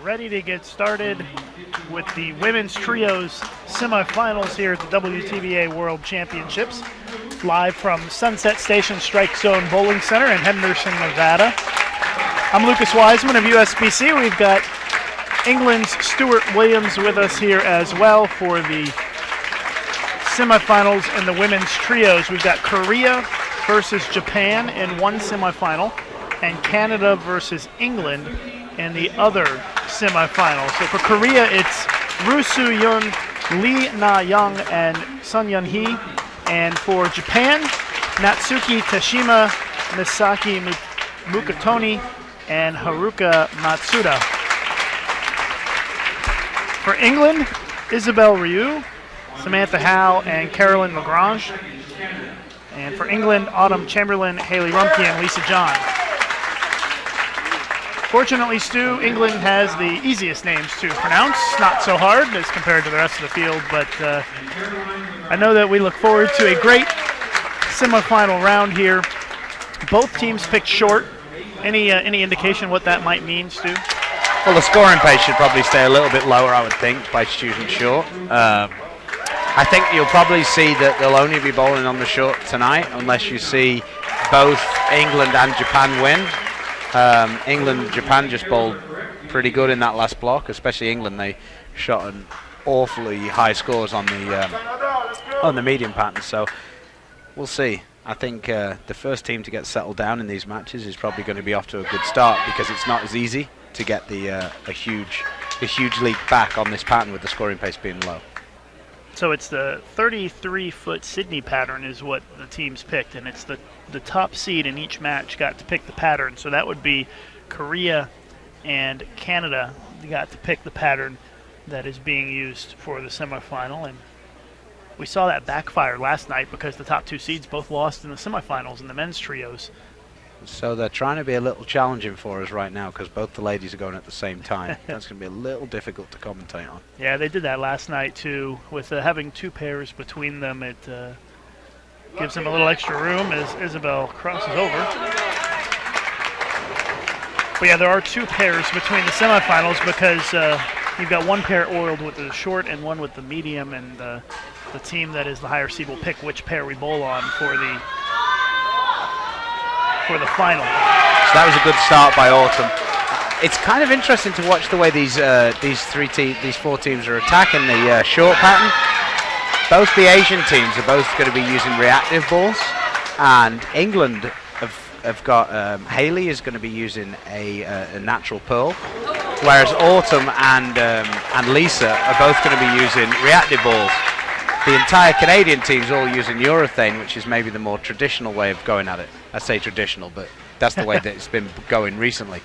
Ready to get started with the women's trios semifinals here at the WTBA World Championships, live from Sunset Station Strike Zone Bowling Center in Henderson, Nevada. I'm Lucas Wiseman of USBC. We've got England's Stuart Williams with us here as well for the semifinals in the women's trios. We've got Korea versus Japan in one semifinal and Canada versus England in the other semifinal. So for Korea, it's Roo Soo-yoon, Lee Na-young, and Sun Yeon-hee. And for Japan, Natsuki Tashima, Misaki Mukatoni, and Haruka Matsuda. For England, Isabel Ryu, Samantha Howe, and Carolyn Lagrange. And for England, Autumn Chamberlain, Haley Rumpke, and Lisa John. Fortunately, Stu, England has the easiest names to pronounce. Not so hard as compared to the rest of the field, but I know that we look forward to a great semifinal round here. Both teams picked short. Any indication what that might mean, Stu? Well, the scoring pace should probably stay a little bit lower, I would think, by choosing short. I think you'll probably see that they'll only be bowling on the short tonight unless you see both England and Japan win. England and Japan just bowled pretty good in that last block, especially England. They shot an awfully high scores on the medium pattern, so we'll see. I think the first team to get settled down in these matches is probably going to be off to a good start because it's not as easy to get a huge leap back on this pattern with the scoring pace being low. So it's the 33-foot Sydney pattern is what the teams picked, and it's the top seed in each match got to pick the pattern. So that would be Korea and Canada got to pick the pattern that is being used for the semifinal. And we saw that backfire last night because the top 2 seeds both lost in the semifinals in the men's trios. So they're trying to be a little challenging for us right now because both the ladies are going at the same time. That's going to be a little difficult to commentate on. Yeah, they did that last night too. With having 2 pairs between them, it gives them a little extra room as Isabel crosses over. But yeah, there are 2 pairs between the semifinals because you've got 1 pair oiled with the short and 1 with the medium, and the team that is the higher seed will pick which pair we bowl on for the final. So that was a good start by Autumn. It's kind of interesting to watch the way these 4 teams are attacking the short pattern. Both the Asian teams are both going to be using reactive balls, and England have got Haley is going to be using a natural pearl, whereas Autumn and Lisa are both going to be using reactive balls. The entire Canadian team's all using urethane, which is maybe the more traditional way of going at it. I say traditional, but that's the way that it's been going recently.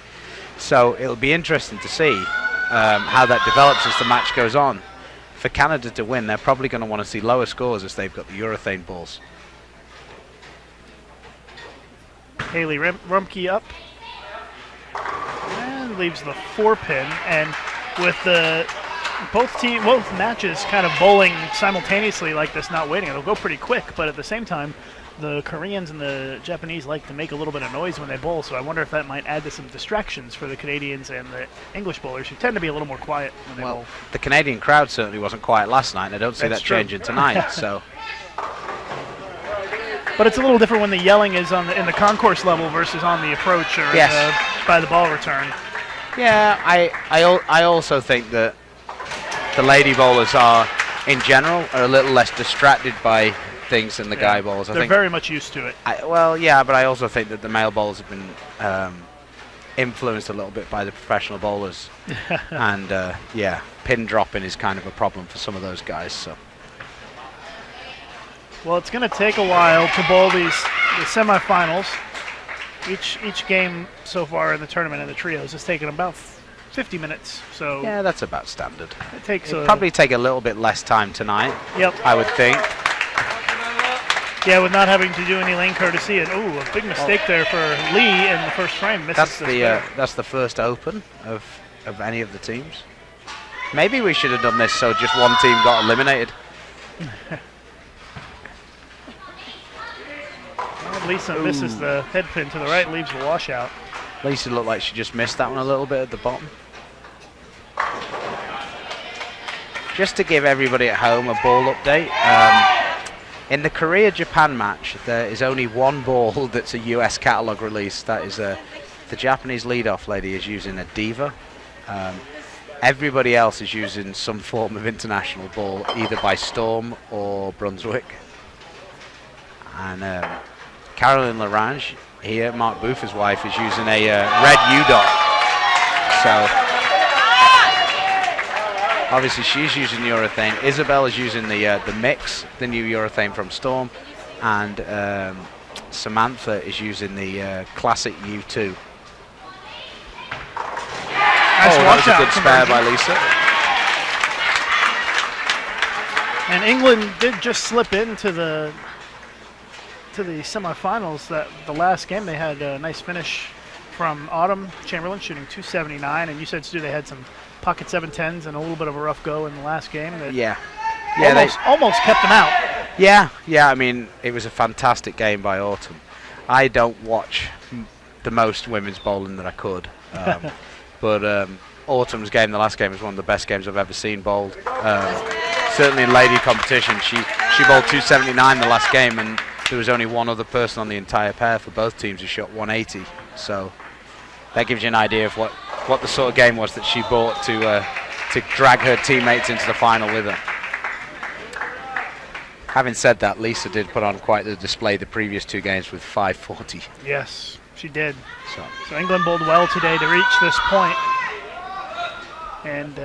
So it'll be interesting to see how that develops as the match goes on. For Canada to win, they're probably going to want to see lower scores as they've got the urethane balls. Haley Rumpke up and leaves the 4-pin, and with both matches kind of bowling simultaneously like this, not waiting. It'll go pretty quick, but at the same time, the Koreans and the Japanese like to make a little bit of noise when they bowl, so I wonder if that might add to some distractions for the Canadians and the English bowlers, who tend to be a little more quiet when they bowl. The Canadian crowd certainly wasn't quiet last night, and I don't see that changing tonight. So, but it's a little different when the yelling is in the concourse level versus on the approach or by the ball return. Yeah, I also think that the lady bowlers are, in general, a little less distracted by things than the guy bowlers. They're very much used to it. But I also think that the male bowlers have been influenced a little bit by the professional bowlers. And, pin dropping is kind of a problem for some of those guys. So, well, it's going to take a while to bowl the semifinals. Each game so far in the tournament in the trios has taken about 50 minutes. So yeah, that's about standard. It'll probably take a little bit less time tonight. Yep, I would think. Yeah, with not having to do any lane courtesy, and a big mistake there for Lee in the first frame. That's the first open of any of the teams. Maybe we should have done this so just one team got eliminated. Lisa misses the head pin to the right, leaves the washout. Lisa looked like she just missed that one a little bit at the bottom. Just to give everybody at home a ball update, in the Korea-Japan match, there is only 1 ball that's a US catalog release. That is the Japanese leadoff lady is using a Diva. Everybody else is using some form of international ball, either by Storm or Brunswick. And Caroline Larange here, Mark Boofer's wife, is using a red U-dot. So obviously she's using urethane. Isabel is using the mix, the new urethane from Storm, and Samantha is using the classic U2. That was a good spare by Lisa. And England did just slip into the semifinals. That the last game they had a nice finish from Autumn Chamberlain shooting 279, and you said, Stu, they had some pocket 710s and a little bit of a rough go in the last game. That almost kept them out. Yeah. I mean, it was a fantastic game by Autumn. I don't watch the most women's bowling that I could, but Autumn's game, the last game, was one of the best games I've ever seen bowled. Certainly in lady competition, she bowled 279 the last game, and there was only one other person on the entire pair for both teams who shot 180. So that gives you an idea of what the sort of game was that she brought to drag her teammates into the final with her. Having said that, Lisa did put on quite the display the previous 2 games with 540. Yes, she did. So England bowled well today to reach this point. And,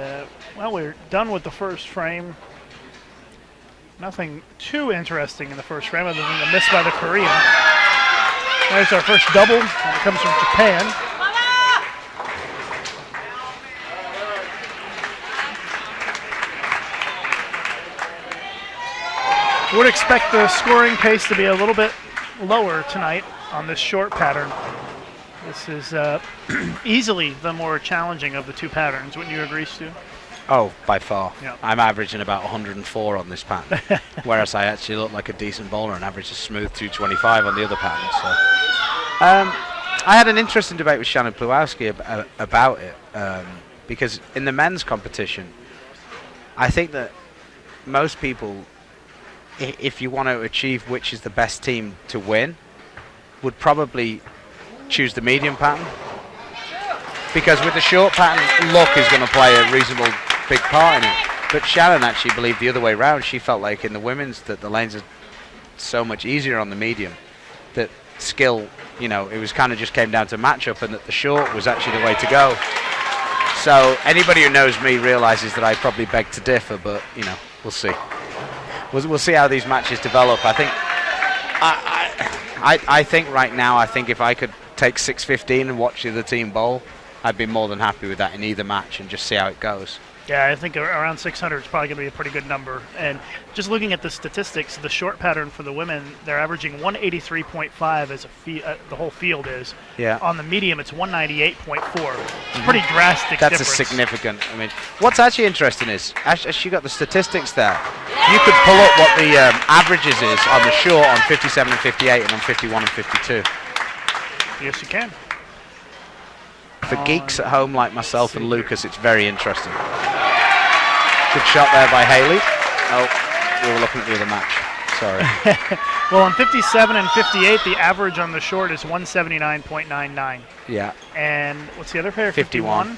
we're done with the first frame. Nothing too interesting in the first frame other than the miss by the Korean. There's our first double, and it comes from Japan. Would expect the scoring pace to be a little bit lower tonight on this short pattern. This is easily the more challenging of the two patterns. Wouldn't you agree, Stu? Oh, by far. Yeah. I'm averaging about 104 on this pattern, whereas I actually look like a decent bowler and average a smooth 225 on the other pattern. So, I had an interesting debate with Shannon Pluwowski about it, because in the men's competition, I think that most people, if you want to achieve which is the best team to win, would probably choose the medium pattern. Because with the short pattern, luck is going to play a reasonable big part in it. But Shannon actually believed the other way around. She felt like in the women's that the lanes are so much easier on the medium, that skill, it was kind of just came down to matchup, and that the short was actually the way to go. So anybody who knows me realizes that I probably beg to differ, but we'll see. We'll see how these matches develop. I think I think right now, I think if I could take 6:15 and watch the other team bowl, I'd be more than happy with that in either match and just see how it goes. Yeah, I think around 600 is probably going to be a pretty good number. And just looking at the statistics, the short pattern for the women, they're averaging 183.5 as the whole field is. Yeah. On the medium, it's 198.4. It's a pretty drastic That's difference. a significant. I mean, what's actually interesting is, as you got the statistics there, you could pull up what the averages is on the short on 57 and 58 and on 51 and 52. Yes, you can. For geeks at home like myself and Lucas, it's very interesting. Good shot there by Haley. Oh, we were looking at the other match. Sorry. Well, on 57 and 58, the average on the short is 179.99. Yeah. And what's the other pair? 51.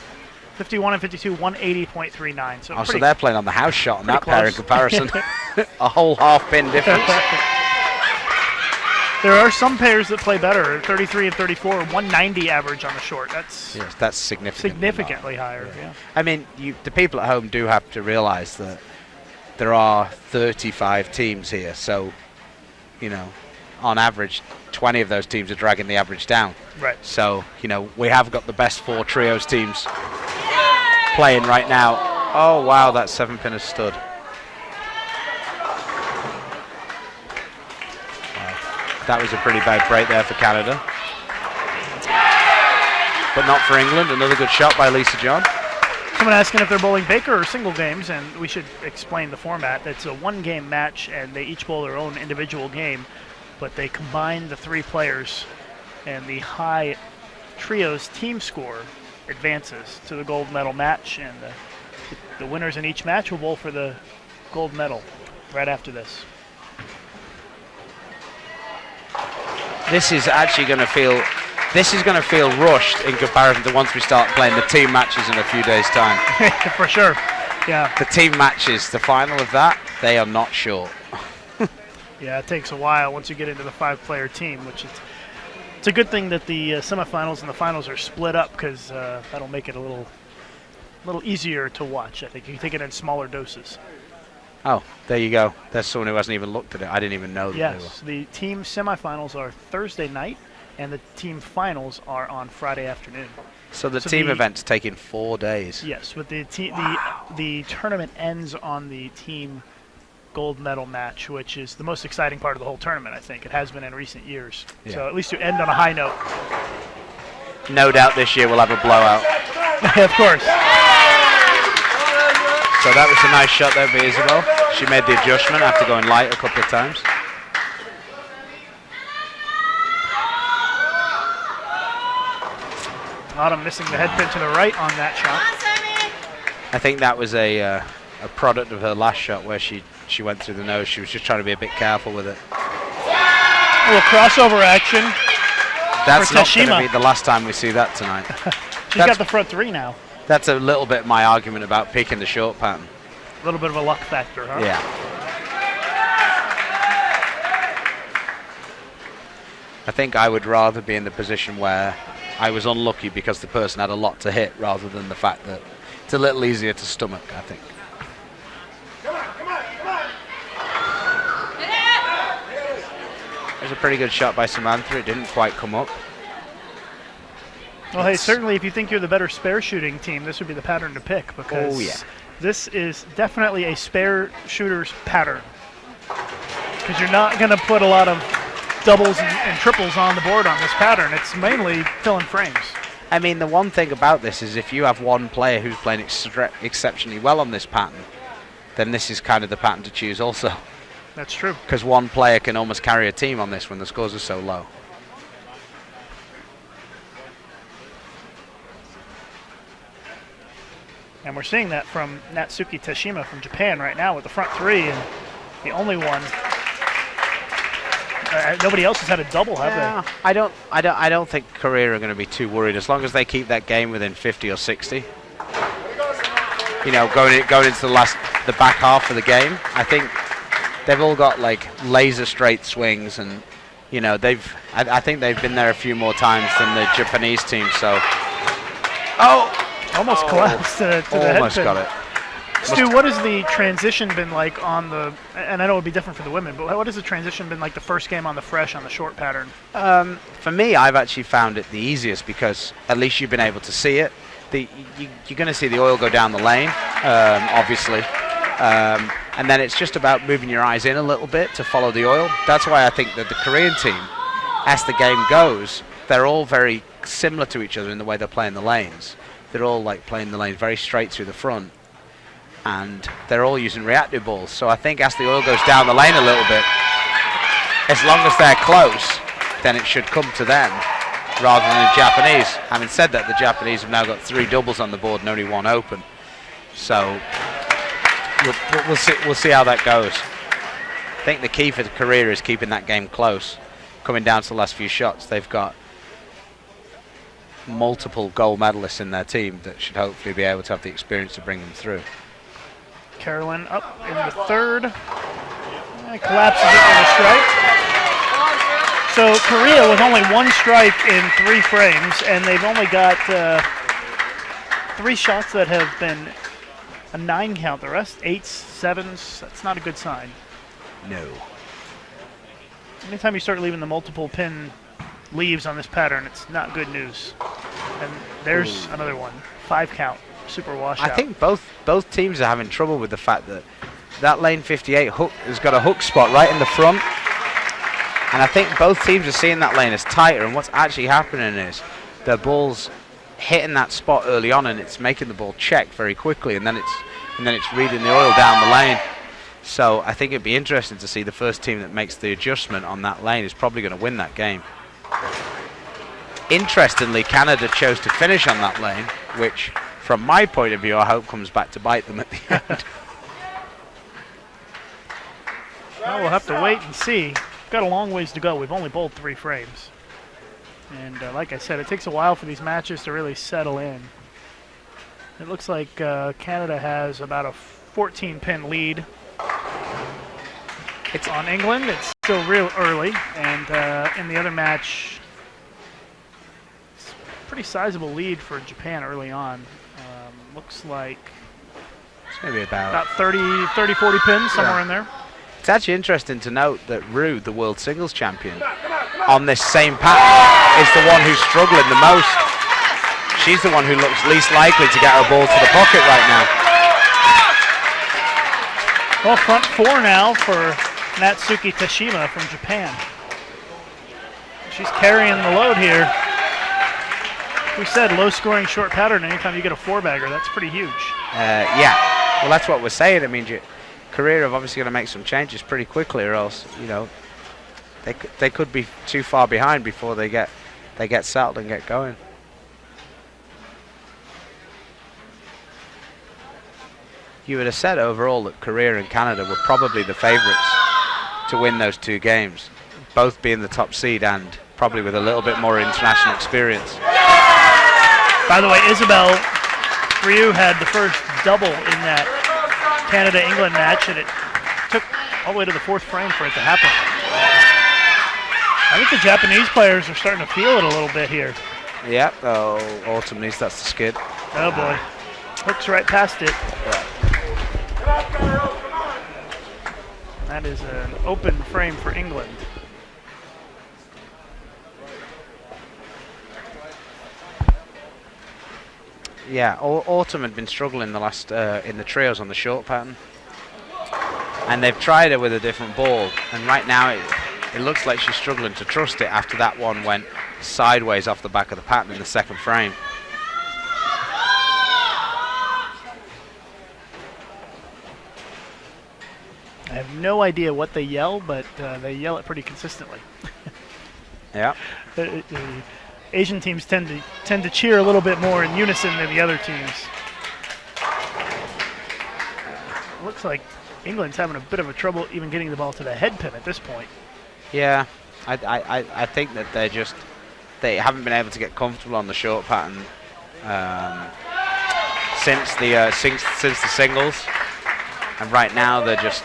51 and 52, 180.39. So they're playing on the house shot on that pair in close. comparison. A whole half pin difference. There are some pairs that play better. 33 and 34, 190 average on the short. That's significantly higher. Yeah. I mean, the people at home do have to realize that there are 35 teams here. So, on average, 20 of those teams are dragging the average down. Right. So, we have got the best 4 trios teams playing right now. Oh, wow, that 7-pin has stood. That was a pretty bad break there for Canada. But not for England. Another good shot by Lisa John. Someone asking if they're bowling Baker or single games, and we should explain the format. It's a one-game match, and they each bowl their own individual game, but they combine the 3 players, and the high trios team score advances to the gold medal match, and the winners in each match will bowl for the gold medal right after this. This is actually going to feel rushed in comparison to once we start playing the team matches in a few days' time. For sure, yeah. The team matches, the final of that, they are not short. Yeah, it takes a while once you get into the 5-player team, which it's a good thing that the semifinals and the finals are split up, because that'll make it a little easier to watch. I think you can take it in smaller doses. Oh, there you go. There's someone who hasn't even looked at it. I didn't even know that they were. Yes, the team semifinals are Thursday night, and the team finals are on Friday afternoon. So the team event's taking 4 days. Yes, but the tournament ends on the team gold medal match, which is the most exciting part of the whole tournament, I think. It has been in recent years. Yeah. So at least you end on a high note. No doubt this year we'll have a blowout. Of course. So that was a nice shot there by Isabel. She made the adjustment after going light a couple of times. Autumn missing the head pin to the right on that shot. I think that was a product of her last shot where she went through the nose. She was just trying to be a bit careful with it. A little crossover action. That's not going to be the last time we see that tonight. She's got the front 3 now. That's a little bit my argument about picking the short pattern. A little bit of a luck factor, huh? Yeah. I think I would rather be in the position where I was unlucky because the person had a lot to hit, rather than the fact that it's a little easier to stomach, I think. was a pretty good shot by Samantha. It didn't quite come up. Well, hey, certainly if you think you're the better spare shooting team, this would be the pattern to pick because this is definitely a spare shooter's pattern. Because you're not going to put a lot of doubles and triples on the board on this pattern. It's mainly filling frames. I mean, the one thing about this is if you have one player who's playing exceptionally well on this pattern, then this is kind of the pattern to choose also. That's true. Because one player can almost carry a team on this when the scores are so low. And we're seeing that from Natsuki Tashima from Japan right now with the front three, and the only one. Nobody else has had a double, have they? I don't think Korea are going to be too worried as long as they keep that game within 50 or 60. You know, going into the back half of the game, I think they've all got like laser straight swings, and you know I think they've been there a few more times than the Japanese team. So, almost collapsed to the head almost pin. got it. Stu, what has the transition been like on the, and I know it would be different for the women, but what has the transition been like the first game on the fresh on the short pattern? For me, I've actually found it the easiest because at least you've been able to see it. You're going to see the oil go down the lane, obviously. And then it's just about moving your eyes in a little bit to follow the oil. That's why I think that the Korean team, as the game goes, they're all very similar to each other in the way they're playing the lanes. They're all like playing the lanes very straight through the front. And they're all using reactive balls. So I think as the oil goes down the lane a little bit, as long as they're close, then it should come to them rather than the Japanese. Having said that, the Japanese have now got 3 doubles on the board and only 1 open. So we'll see how that goes. I think the key for Korea is keeping that game close. Coming down to the last few shots, they've got multiple gold medalists in their team that should hopefully be able to have the experience to bring them through. Carolyn up in the third. And collapses it with a strike. So Korea with only 1 strike in 3 frames, and they've only got 3 shots that have been a 9 count. The rest 8s, 7s. That's not a good sign. No. Anytime you start leaving the multiple pin leaves on this pattern, it's not good news. And there's another one. 5 count. Super washout. I think both teams are having trouble with the fact that lane 58 hook has got a hook spot right in the front, and I think both teams are seeing that lane as tighter. And what's actually happening is the ball's hitting that spot early on, and it's making the ball check very quickly, and then it's reading the oil down the lane. So I think it'd be interesting to see the first team that makes the adjustment on that lane is probably going to win that game. Interestingly, Canada chose to finish on that lane, which, from my point of view, I hope comes back to bite them at the end. Well, we'll have to wait and see. We've got a long ways to go. We've only bowled 3 frames. And like I said, it takes a while for these matches to really settle in. It looks like Canada has about a 14-pin lead. It's on England. It's still real early. And in the other match, it's a pretty sizable lead for Japan early on. Looks like it's maybe about 30, 40 pins, somewhere in there. It's actually interesting to note that Rue, the world singles champion, on this same pattern, is the one who's struggling the most. She's the one who looks least likely to get her ball to the pocket right now. Well, front 4 now for Natsuki Tashima from Japan. She's carrying the load here. We said low-scoring short pattern. Anytime you get a 4-bagger, that's pretty huge. Yeah, well, that's what we're saying. I mean, Korea have obviously going to make some changes pretty quickly, or else, you know, they could be too far behind before they get settled and get going. You would have said overall that Korea and Canada were probably the favourites to win those 2 games, both being the top seed and probably with a little bit more international experience. By the way, Isabel Ryu had the first double in that Canada-England match, and it took all the way to the 4th frame for it to happen. I think the Japanese players are starting to feel it a little bit here. Yeah, ultimately that's the skid. Oh boy, hooks right past it. Yeah. That is an open frame for England. Yeah, Autumn had been struggling the last in the trios on the short pattern, and they've tried her with a different ball, and right now it looks like she's struggling to trust it after that one went sideways off the back of the pattern in the second frame. I have no idea what they yell, but they yell it pretty consistently. Yeah. Asian teams tend to cheer a little bit more in unison than the other teams. Looks like England's having a bit of a trouble even getting the ball to the head pin at this point. Yeah, I think that they haven't been able to get comfortable on the short pattern since the singles, and right now they're just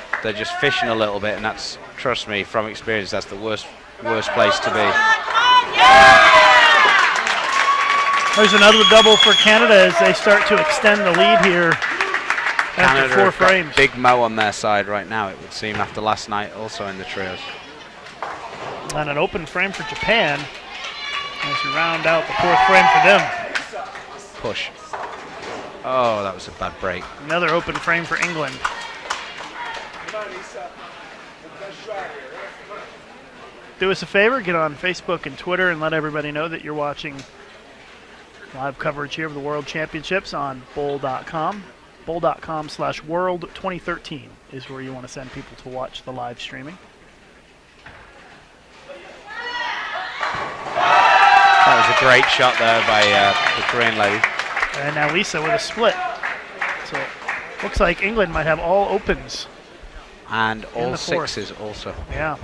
fishing a little bit, and that's, trust me from experience, that's the worst place to be. There's another double for Canada as they start to extend the lead here after 4 frames. Big Mo on their side right now, it would seem, after last night also in the trios. And an open frame for Japan as we round out the 4th frame for them. Push. Oh, that was a bad break. Another open frame for England. Do us a favor, get on Facebook and Twitter and let everybody know that you're watching live coverage here of the World Championships on bowl.com. Bowl.com/World 2013 is where you want to send people to watch the live streaming. That was a great shot there by the Korean lady. And now Lisa with a split. So looks like England might have all opens. And all 4th. 6s also. Yeah.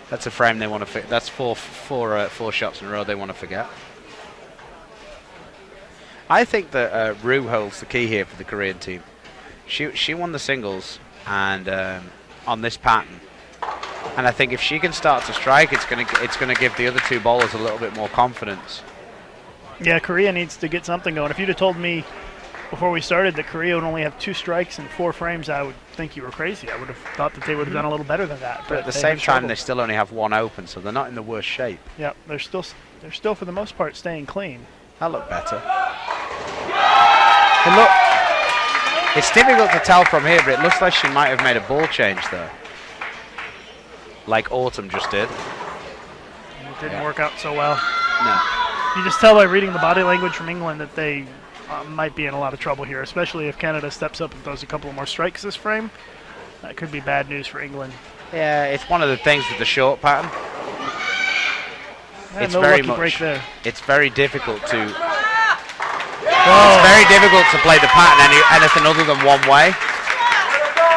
That's a frame they want to forget. That's four shots in a row they want to forget. I think that Rue holds the key here for the Korean team. She won the singles and on this pattern, and I think if she can start to strike, it's gonna give the other 2 bowlers a little bit more confidence. Yeah, Korea needs to get something going. If you'd have told me before we started that Korea would only have 2 strikes in 4 frames, I would think you were crazy. I would have thought that they would have done a little better than that. But at the same time, they still only have 1 open, so they're not in the worst shape. Yeah, they're still for the most part staying clean. That looked better. And look, it's difficult to tell from here, but it looks like she might have made a ball change there, like Autumn just did. It didn't work out so well. No. You just tell by reading the body language from England that they might be in a lot of trouble here, especially if Canada steps up and throws a couple more strikes this frame. That could be bad news for England. Yeah, it's one of the things with the short pattern. It's no very much. Break there. It's very difficult to. It's very difficult to play the pattern anything other than one way.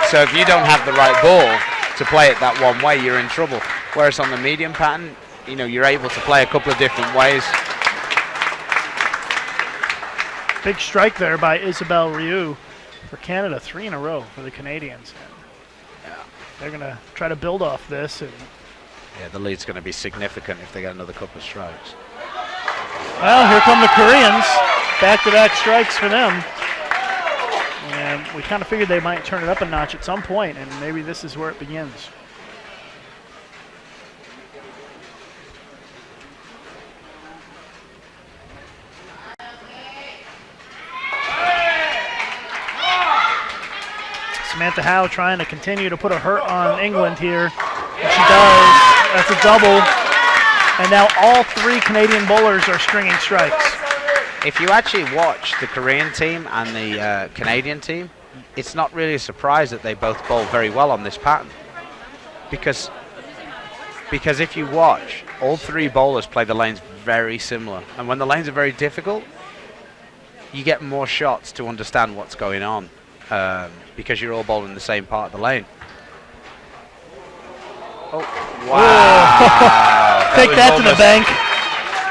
So if you don't have the right ball to play it that one way, you're in trouble. Whereas on the medium pattern, you're able to play a couple of different ways. Big strike there by Isabelle Rioux for Canada, 3 in a row for the Canadians. Yeah. They're going to try to build off this. And yeah, the lead's going to be significant if they get another couple of strikes. Well, here come the Koreans. Back-to-back strikes for them. And we kind of figured they might turn it up a notch at some point, and maybe this is where it begins. Samantha Howe trying to continue to put a hurt on England here. And she does. That's a double. And now all 3 Canadian bowlers are stringing strikes. If you actually watch the Korean team and the Canadian team, it's not really a surprise that they both bowl very well on this pattern. Because if you watch, all 3 bowlers play the lanes very similar. And when the lanes are very difficult, you get more shots to understand what's going on. Because you're all bowling the same part of the lane. Oh, wow. Take that to the bank.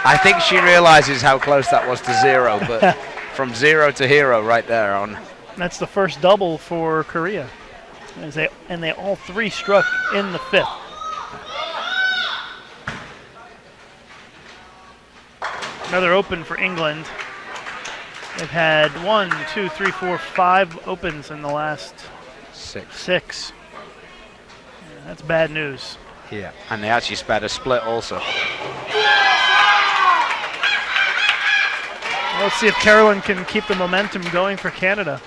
I think she realizes how close that was to 0, but from 0 to hero right there on. That's the first double for Korea. And they all 3 struck in the 5th. Another open for England. They've had 1, 2, 3, 4, 5 opens in the last 6. Yeah, that's bad news. Yeah, and they actually spared a split also. Let's see if Carolyn can keep the momentum going for Canada.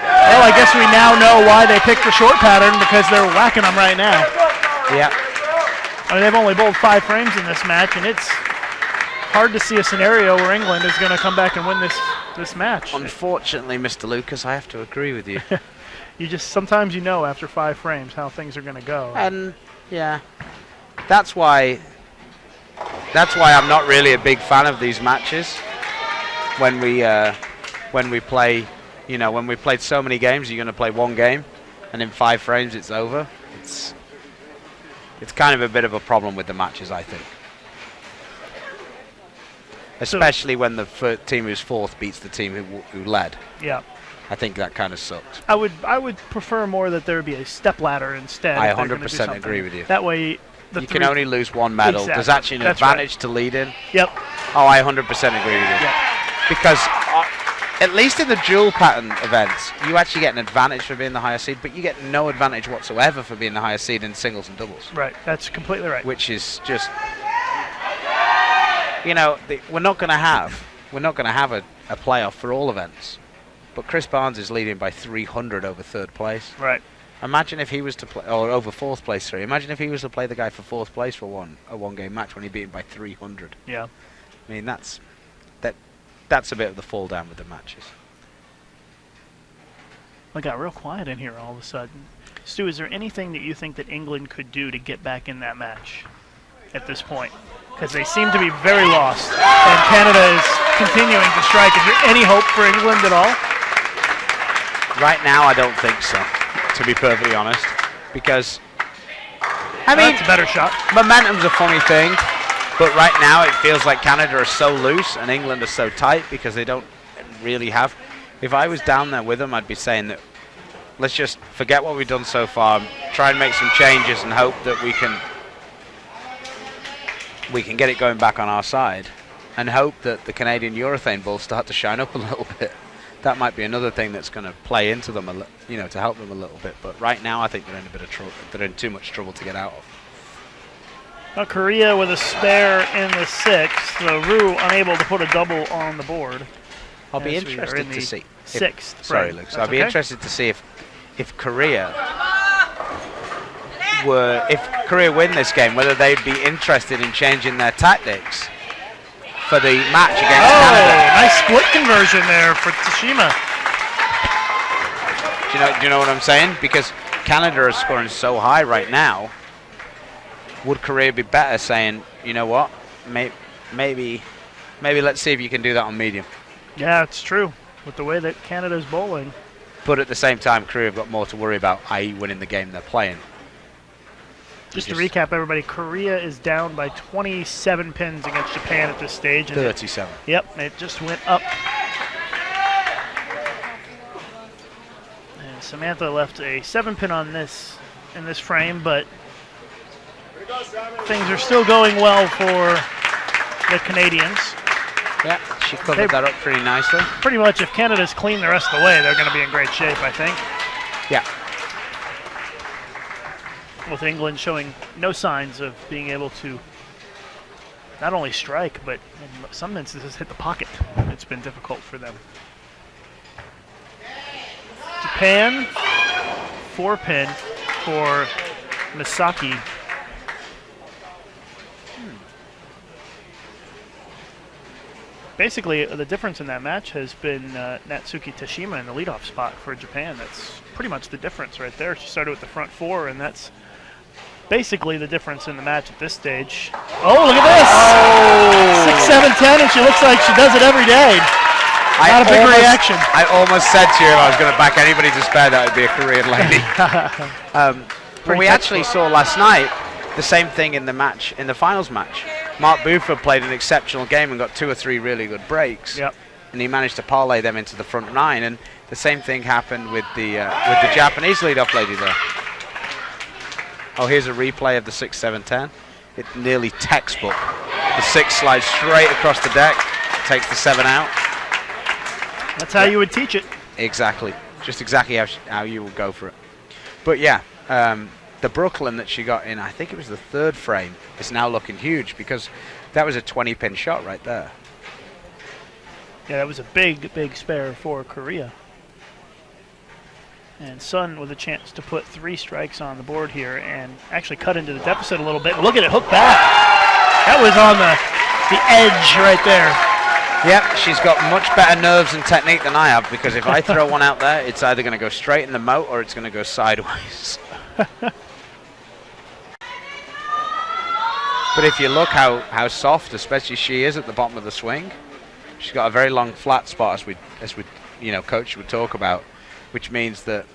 Well, I guess we now know why they picked the short pattern, because they're whacking them right now. Yeah. I mean, they've only bowled 5 frames in this match, and it's hard to see a scenario where England is going to come back and win this match. Unfortunately, Mr. Lucas, I have to agree with you. Sometimes you know after 5 frames how things are going to go. And yeah, that's why I'm not really a big fan of these matches. When we play, when we played so many games, you're going to play one game, and in 5 frames it's over. It's kind of a bit of a problem with the matches, I think. Especially when the team who's fourth beats the team who led. Yeah. I think that kind of sucks. I would prefer more that there would be a step ladder instead. I 100% agree with you. That way, you can only lose 1 medal. Exactly. There's actually an advantage to lead in. Yep. Oh, I 100% agree with you. Yep. Because at least in the dual pattern events, you actually get an advantage for being the higher seed, but you get no advantage whatsoever for being the higher seed in singles and doubles. Right. That's completely right. Which is just, we're not going to have a playoff for all events. But Chris Barnes is leading by 300 over 3rd place. Right. Imagine if he was to play, or over 4th place, sorry. Imagine if he was to play the guy for 4th place for a one-game match when he beat him by 300. Yeah. I mean, that's a bit of the fall down with the matches. It got real quiet in here all of a sudden. Stu, is there anything that you think that England could do to get back in that match at this point? Because they seem to be very lost, and Canada is continuing to strike. Is there any hope for England at all? Right now, I don't think so, to be perfectly honest, because I mean, that's a better shot. Momentum's a funny thing, but right now it feels like Canada are so loose and England are so tight because they don't really have. If I was down there with them, I'd be saying that let's just forget what we've done so far, try and make some changes, and hope that we can get it going back on our side, and hope that the Canadian urethane balls start to shine up a little bit. That might be another thing that's going to play into them, to help them a little bit. But right now, I think they're in a bit of trouble. They're in too much trouble to get out of. Well, Korea with a spare in the 6th. So Rue unable to put a double on the board. I'll be interested to see. 6th. Sorry, Luke. So I'll be interested to see if Korea win this game, whether they'd be interested in changing their tactics for the match against Canada. Nice split conversion there for Tashima. Do you know what I'm saying? Because Canada is scoring so high right now. Would Korea be better saying, you know what, maybe let's see if you can do that on medium? Yeah, it's true. With the way that Canada's bowling. But at the same time, Korea have got more to worry about, i.e. winning the game they're playing. Just to recap, everybody, Korea is down by 27 pins against Japan at this stage. 37. Yep, it just went up. And Samantha left a 7-pin on this in this frame, but things are still going well for the Canadians. Yeah, she covered that up pretty nicely. Pretty much, if Canada's clean the rest of the way, they're going to be in great shape, I think. Yeah. With England showing no signs of being able to not only strike, but in some instances hit the pocket. It's been difficult for them. Japan, 4-pin for Misaki. Basically, the difference in that match has been Natsuki Tashima in the leadoff spot for Japan. That's pretty much the difference right there. She started with the front 4, and that's basically the difference in the match at this stage. Oh, look at this! Oh. 6, 7, 10, and she looks like she does it every day. Not a big reaction. I almost said to you if I was going to back anybody to spare, that would be a Korean lady. But we actually saw last night the same thing in the match, in the finals match. Mark Buford played an exceptional game and got 2 or 3 really good breaks. Yep. And he managed to parlay them into the front 9. And the same thing happened with the Japanese leadoff lady there. Oh, here's a replay of the 6, 7, 10. It nearly textbook. The 6 slides straight across the deck, takes the 7 out. That's how you would teach it. Exactly. Just exactly how you would go for it. But yeah, the Brooklyn that she got in, I think it was the 3rd frame, is now looking huge because that was a 20-pin shot right there. Yeah, that was a big, big spare for Korea. And Sun with a chance to put 3 strikes on the board here and actually cut into the deficit a little bit. Look at it, hook back. That was on the edge right there. Yep, she's got much better nerves and technique than I have, because if I throw one out there, it's either going to go straight in the moat or it's going to go sideways. But if you look how soft, especially she is at the bottom of the swing, she's got a very long flat spot, as we coach would talk about, which means that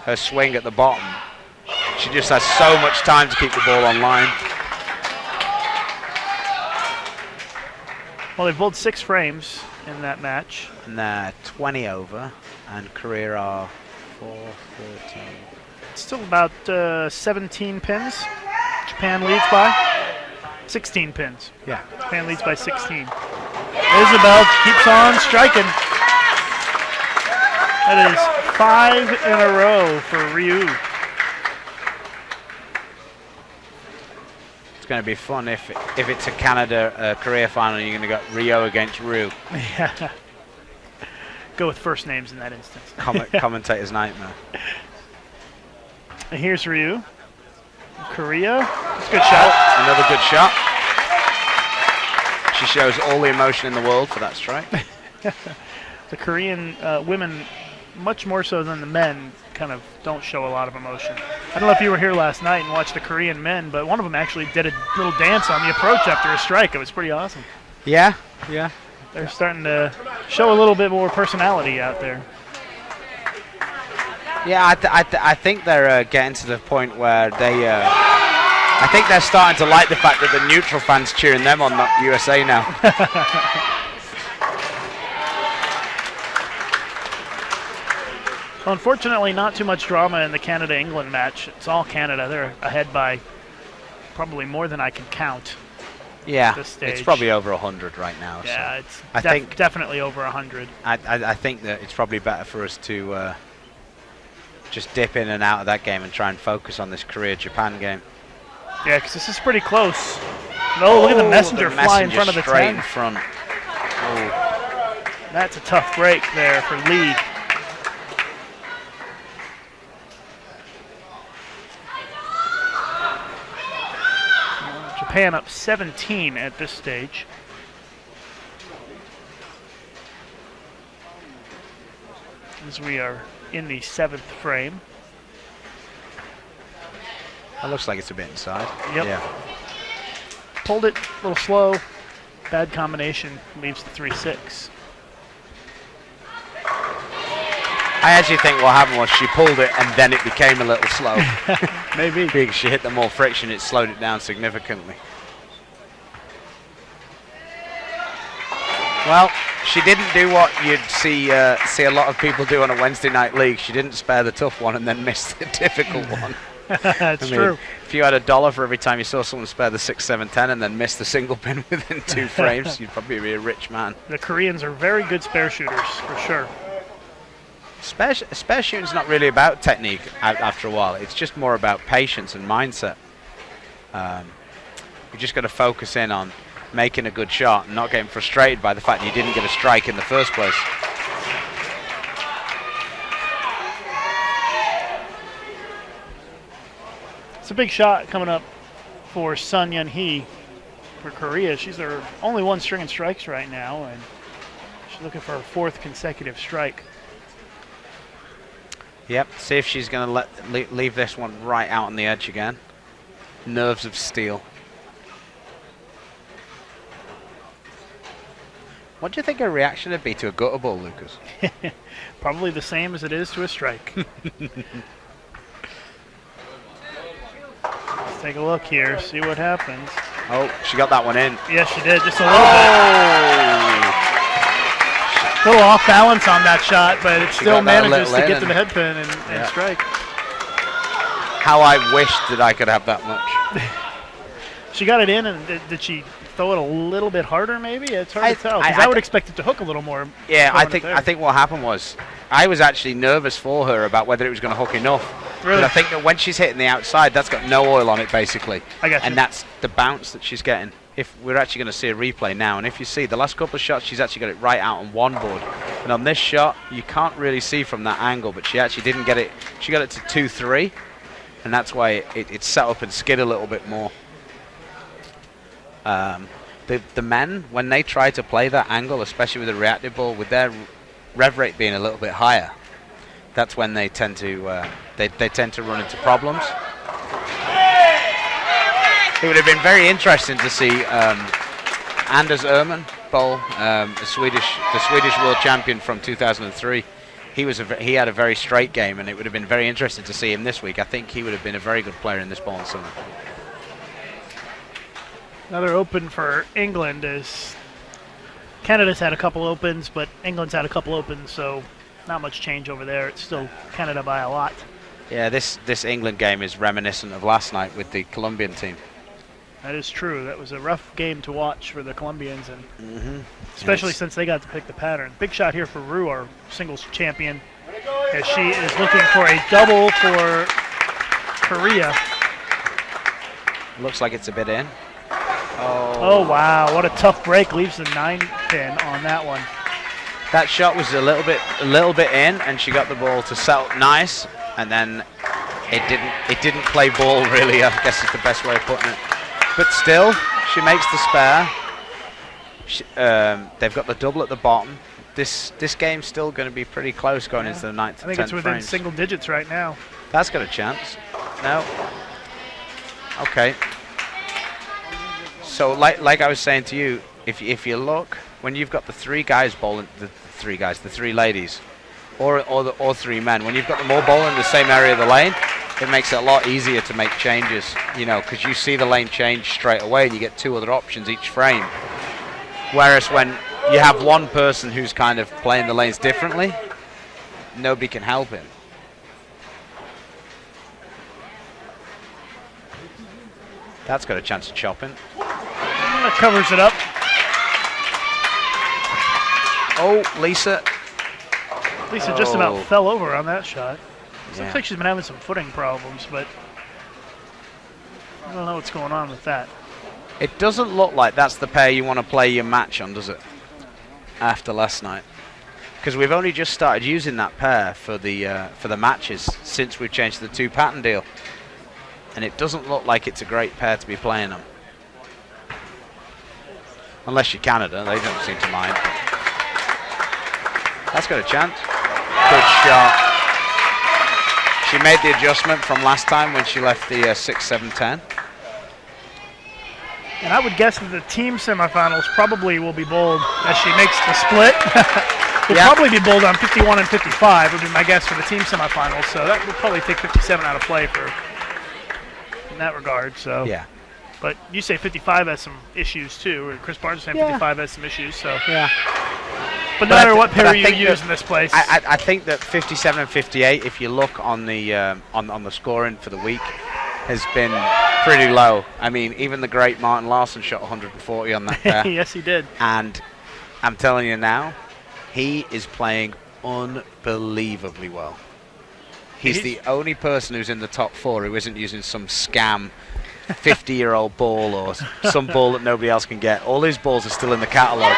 her swing at the bottom, she just has so much time to keep the ball on line. Well, they've bowled 6 frames in that match. And they're 20 over, and Korea are 4-13. It's still about 17 pins. Japan leads by 16 pins. Yeah. Japan leads by 16. Isabel keeps on striking. That is 5 in a row for Ryu. It's going to be fun if it's a Canada-Korea final and you're going to go Rio against Ryu. Yeah. Go with first names in that instance. Commentator's nightmare. And here's Ryu. Korea. That's a good shot. Another good shot. She shows all the emotion in the world for that strike. The Korean women, much more so than the men, kind of don't show a lot of emotion. I don't know if you were here last night and watched the Korean men, but one of them actually did a little dance on the approach after a strike. It was pretty awesome. Yeah. They're starting to show a little bit more personality out there. Yeah, I think they're getting to the point where they. I think they're starting to like the fact that the neutral fans cheering them on, not USA now. Well, unfortunately, not too much drama in the Canada-England match. It's all Canada. They're ahead by probably more than I can count. Yeah, at this stage. It's probably over 100 right now. Yeah, so it's definitely over 100. I think that it's probably better for us to just dip in and out of that game and try and focus on this Korea-Japan game. Yeah, because this is pretty close. No, look at the messenger fly in front of the 10. Straight in front. Oh. That's a tough break there for Lee. Japan up 17 at this stage. As we are in the 7th frame. That looks like it's a bit inside. Yep. Yeah. Pulled it a little slow. Bad combination. Leaves the 3-6. I actually think what happened was she pulled it and then it became a little slow. Maybe. Because she hit the more friction, it slowed it down significantly. Well, she didn't do what you'd see a lot of people do on a Wednesday night league. She didn't spare the tough one and then miss the difficult one. That's true. If you had $1 for every time you saw someone spare the 6, 7, 10 and then miss the single pin within 2 frames, you'd probably be a rich man. The Koreans are very good spare shooters, for sure. Spare shooting's not really about technique after a while. It's just more about patience and mindset. You just got to focus in on making a good shot and not getting frustrated by the fact that you didn't get a strike in the first place. It's a big shot coming up for Sun Yun-hee for Korea. She's their only one stringing strikes right now, and she's looking for her 4th consecutive strike. Yep, see if she's going to leave this one right out on the edge again. Nerves of steel. What do you think her reaction would be to a gutter ball, Lucas? Probably the same as it is to a strike. Let's take a look here, see what happens. Oh, she got that one in. Yes, she did, just a little bit. A little off balance on that shot, but it still manages to get to the head pin and strike. How I wished that I could have that much. She got it in, and did she throw it a little bit harder maybe? It's hard to tell, because I would expect it to hook a little more. Yeah, I think what happened was I was actually nervous for her about whether it was going to hook enough. Really? I think that when she's hitting the outside, that's got no oil on it, basically. I got you. And that's the bounce that she's getting. If we're actually going to see a replay now, and if you see the last couple of shots, she's actually got it right out on one board. And on this shot, you can't really see from that angle, but she actually didn't get it. She got it to 2-3, and that's why it's set up and skid a little bit more. The men, when they try to play that angle, especially with a reactive ball, with their rev rate being a little bit higher, that's when they tend to they tend to run into problems. It would have been very interesting to see Anders Öhman bowl, the Swedish world champion from 2003. He had a very straight game, and it would have been very interesting to see him this week. I think he would have been a very good player in this ball and summer. Another open for England is Canada's had a couple opens, but England's had a couple opens, so not much change over there. It's still Canada by a lot. Yeah, this England game is reminiscent of last night with the Colombian team. That is true. That was a rough game to watch for the Colombians, and especially since they got to pick the pattern. Big shot here for Rue, our singles champion, as she is looking for a double for Korea. Looks like it's a bit in. Oh wow! What a tough break. Leaves the 9-pin on that one. That shot was a little bit in, and she got the ball to set up nice, and then it didn't play ball really. I guess is the best way of putting it. But still, she makes the spare. They've got the double at the bottom. This game's still going to be pretty close going into the 9th and 10th I think it's within frames. single digits right now. That's got a chance. No. Okay. So like I was saying to you, if you look, when you've got the three guys bowling, the three ladies, or three men, when you've got them all bowling in the same area of the lane, it makes it a lot easier to make changes, because you see the lane change straight away and you get two other options each frame. Whereas when you have one person who's kind of playing the lanes differently, nobody can help him. That's got a chance of chopping. That covers it up. Oh, Lisa. Lisa just about fell over on that shot. Yeah. Looks like she's been having some footing problems, but I don't know what's going on with that. It doesn't look like that's the pair you want to play your match on, does it? After last night, because we've only just started using that pair for the matches since we've changed to the 2-pattern deal, and it doesn't look like it's a great pair to be playing on. Unless you're Canada, they don't seem to mind. That's got a chance. Good shot. She made the adjustment from last time when she left the 6-7-10. And I would guess that the team semifinals probably will be bowled as she makes the split. Will probably be bowled on 51 and 55 would be my guess for the team semifinals. So that will probably take 57 out of play in that regard. So yeah. But you say 55 has some issues too, or Chris Barnes is saying 55 has some issues. So yeah. But no matter what pair you use in this place, I think that 57 and 58, if you look on the scoring for the week, has been pretty low. I mean, even the great Martin Larson shot 140 on that pair. Yes, he did. And I'm telling you now, he is playing unbelievably well. He's the only person who's in the top 4 who isn't using some scam 50-year-old ball or some ball that nobody else can get. All his balls are still in the catalogue.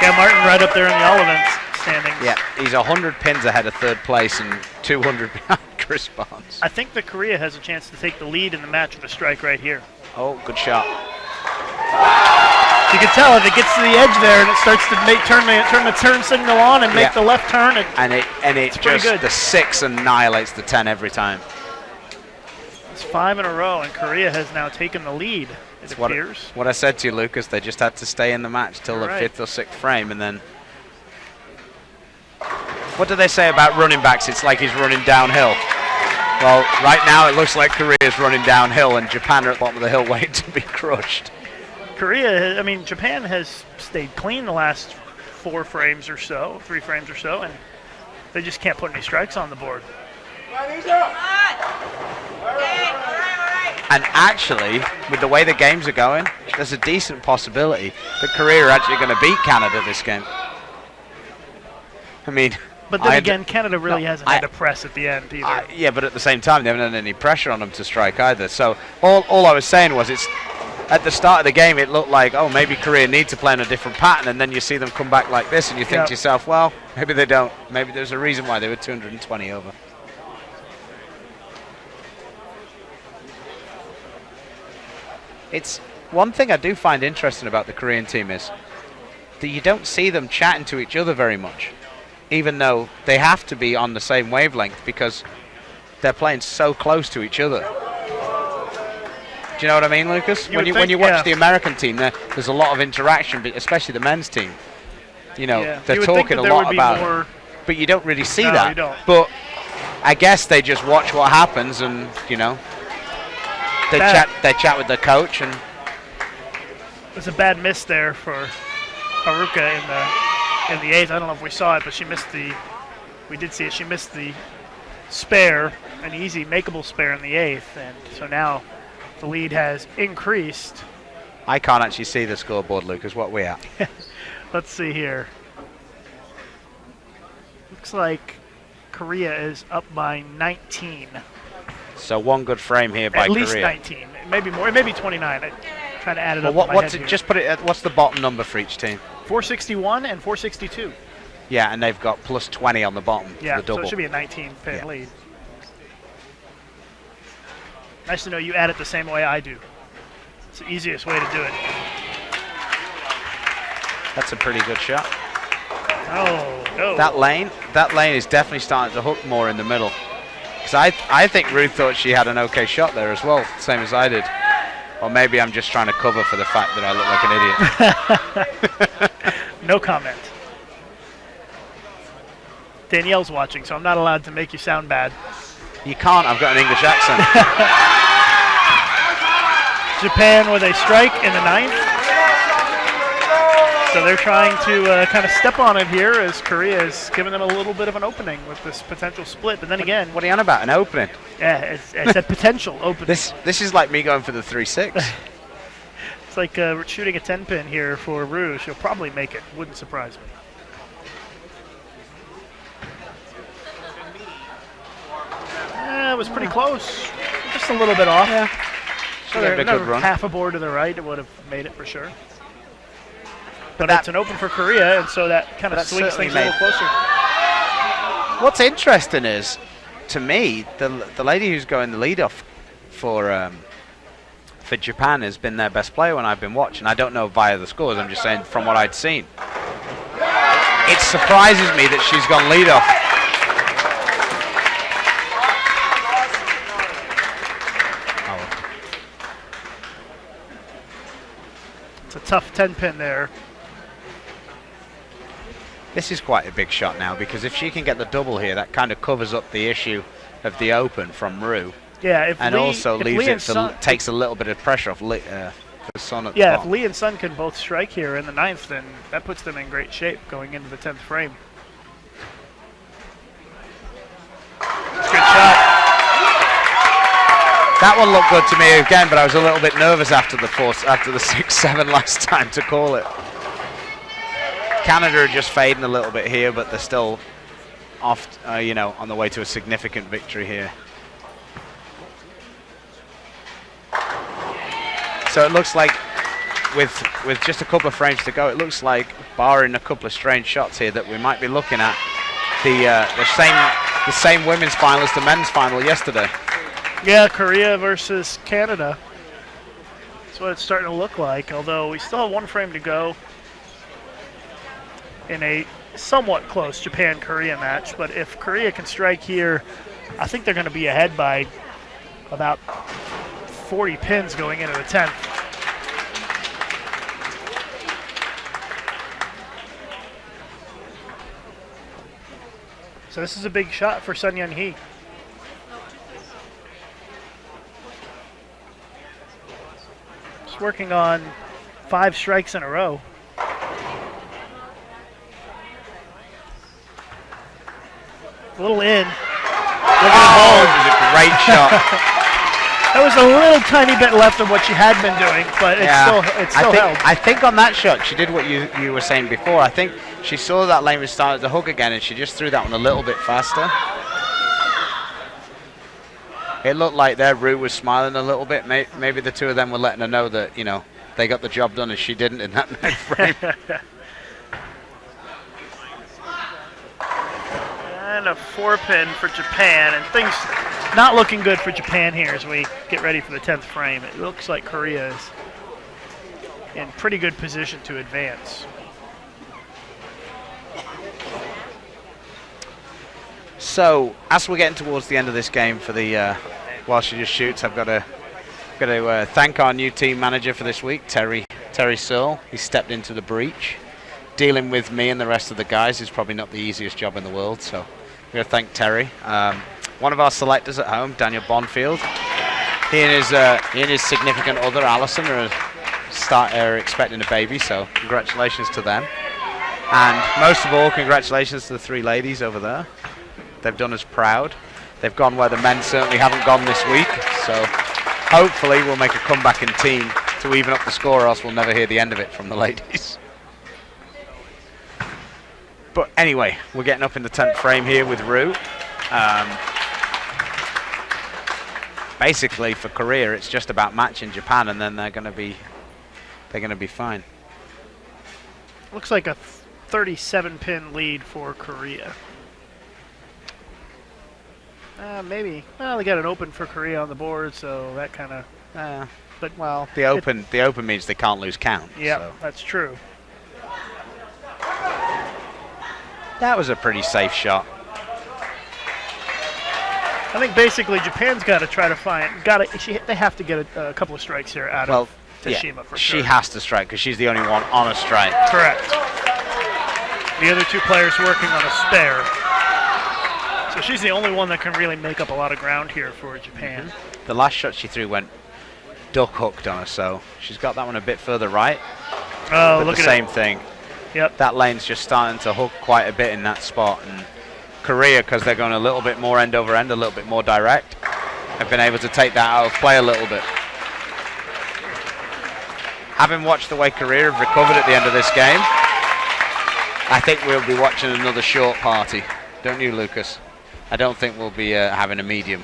Yeah, Martin right up there in the all-events standings. Yeah, he's 100 pins ahead of third place and 200 behind Chris Barnes. I think that Korea has a chance to take the lead in the match with a strike right here. Oh, good shot. You can tell if it gets to the edge there and it starts to turn the turn signal on and make the left turn. It's just good. The 6 annihilates the 10 every time. It's 5 in a row, and Korea has now taken the lead. It appears. What I said to you, Lucas, they just had to stay in the match till the 5th or 6th frame, and then. What do they say about running backs? It's like he's running downhill. Well, right now it looks like Korea's running downhill, and Japan are at the bottom of the hill waiting to be crushed. Japan has stayed clean the last 3 frames or so, and they just can't put any strikes on the board. And actually, with the way the games are going, there's a decent possibility that Korea are actually going to beat Canada this game. I mean, But then again, Canada really hasn't had to press at the end either. Yeah, but at the same time, they haven't had any pressure on them to strike either. So all I was saying was it's at the start of the game, it looked like, oh, maybe Korea need to play in a different pattern, and then you see them come back like this, and you think to yourself, well, maybe they don't. Maybe there's a reason why they were 220 over. It's one thing I do find interesting about the Korean team is that you don't see them chatting to each other very much, even though they have to be on the same wavelength because they're playing so close to each other. Do you know what I mean, Lucas? When you watch the American team, there's a lot of interaction, especially the men's team. You know, they're talking a lot about it, but you don't really see that. You don't. But I guess they just watch what happens, and you know, they chat with the coach. And it was a bad miss there for Haruka in the eighth. I don't know if we saw it, but she missed the. We did see it. She missed the spare, an easy makeable spare in the eighth, and so now the lead has increased. I can't actually see the scoreboard, Lucas. What are we at? Let's see here. Looks like Korea is up by 19. So one good frame here by Korea. At least 19. Maybe more. It may be 29. I'm trying to add it up. Just put it at, what's the bottom number for each team? 461 and 462. Yeah, and they've got plus 20 on the bottom. Yeah, the double. So it should be a 19-pin lead. Nice to know you add it the same way I do. It's the easiest way to do it. That's a pretty good shot. Oh, no. That lane is definitely starting to hook more in the middle. Because I think Ruth thought she had an okay shot there as well, same as I did. Or maybe I'm just trying to cover for the fact that I look like an idiot. No comment. Danielle's watching, so I'm not allowed to make you sound bad. You can't, I've got an English accent. Japan with a strike in the ninth. So they're trying to kind of step on it here as Korea is giving them a little bit of an opening with this potential split. But then again... What are you on about, an opening? Yeah, it's a potential opening. This is like me going for the 3-6. It's like shooting a 10-pin here for Rue. She'll probably make it. Wouldn't surprise me. It was pretty close. Just a little bit off. Yeah. Another half a board to the right, it would have made it for sure. But that's an open for Korea, and so that kind of swings things a little closer. What's interesting is, to me, the lady who's going the lead off for Japan has been their best player when I've been watching. I don't know via the scores, I'm just saying from what I'd seen. It surprises me that she's gone lead off. It's a tough 10-pin there. This is quite a big shot now, because if she can get the double here, that kind of covers up the issue of the open from Rue. Yeah, takes a little bit of pressure off for Son at the bottom. If Lee and Sun can both strike here in the ninth, then that puts them in great shape going into the 10th frame. That's a good shot. That one looked good to me again, but I was a little bit nervous after the 6-7 last time to call it. Canada are just fading a little bit here, but they're still off, on the way to a significant victory here. So it looks like, with just a couple of frames to go, it looks like, barring a couple of strange shots here, that we might be looking at the same women's final as the men's final yesterday. Yeah, Korea versus Canada. That's what it's starting to look like, although we still have one frame to go in a somewhat close Japan-Korea match. But if Korea can strike here, I think they're going to be ahead by about 40 pins going into the 10th. So this is a big shot for Sun Yun Hee. Just working on 5 strikes in a row. A little in. Look at the ball. It was a great shot. That was a little tiny bit left of what she had been doing, but it still held. I think on that shot she did what you were saying before. I think she saw that lane was starting to hook again, and she just threw that one a little bit faster. It looked like their Rue was smiling a little bit. Maybe the two of them were letting her know that, you know, they got the job done and she didn't in that next frame. And a 4-pin for Japan, and things not looking good for Japan here as we get ready for the 10th frame. It looks like Korea is in pretty good position to advance. So, as we're getting towards the end of this game for the while she just shoots, I've got to thank our new team manager for this week, Terry Searle. He stepped into the breach. Dealing with me and the rest of the guys is probably not the easiest job in the world, so we're going to thank Terry. One of our selectors at home, Daniel Bonfield, he and his significant other, Alison, are expecting a baby, so congratulations to them. And most of all, congratulations to the 3 ladies over there. They've done us proud. They've gone where the men certainly haven't gone this week, so hopefully we'll make a comeback in team to even up the score, or else we'll never hear the end of it from the ladies. But anyway, we're getting up in the 10th frame here with Rue. Basically, for Korea, it's just about matching Japan, and then they're going to be fine. Looks like a 37-pin lead for Korea. Maybe. Well, they got an open for Korea on the board, so that kind of. But well, the open means they can't lose count. Yeah, so. That's true. That was a pretty safe shot. I think basically Japan's got to try to find. They have to get a couple of strikes here out of Tashima for sure. She has to strike because she's the only one on a strike. Correct. The other 2 players working on a spare. So she's the only one that can really make up a lot of ground here for Japan. Mm-hmm. The last shot she threw went duck hooked on her, so she's got that one a bit further right. Oh, but look the at same it. thing. Yep. That lane's just starting to hook quite a bit in that spot, and Korea, because they're going a little bit more end over end, a little bit more direct, have been able to take that out of play a little bit. Having watched the way Korea have recovered at the end of this game, I think we'll be watching another short party. Don't you, Lucas? I don't think we'll be having a medium.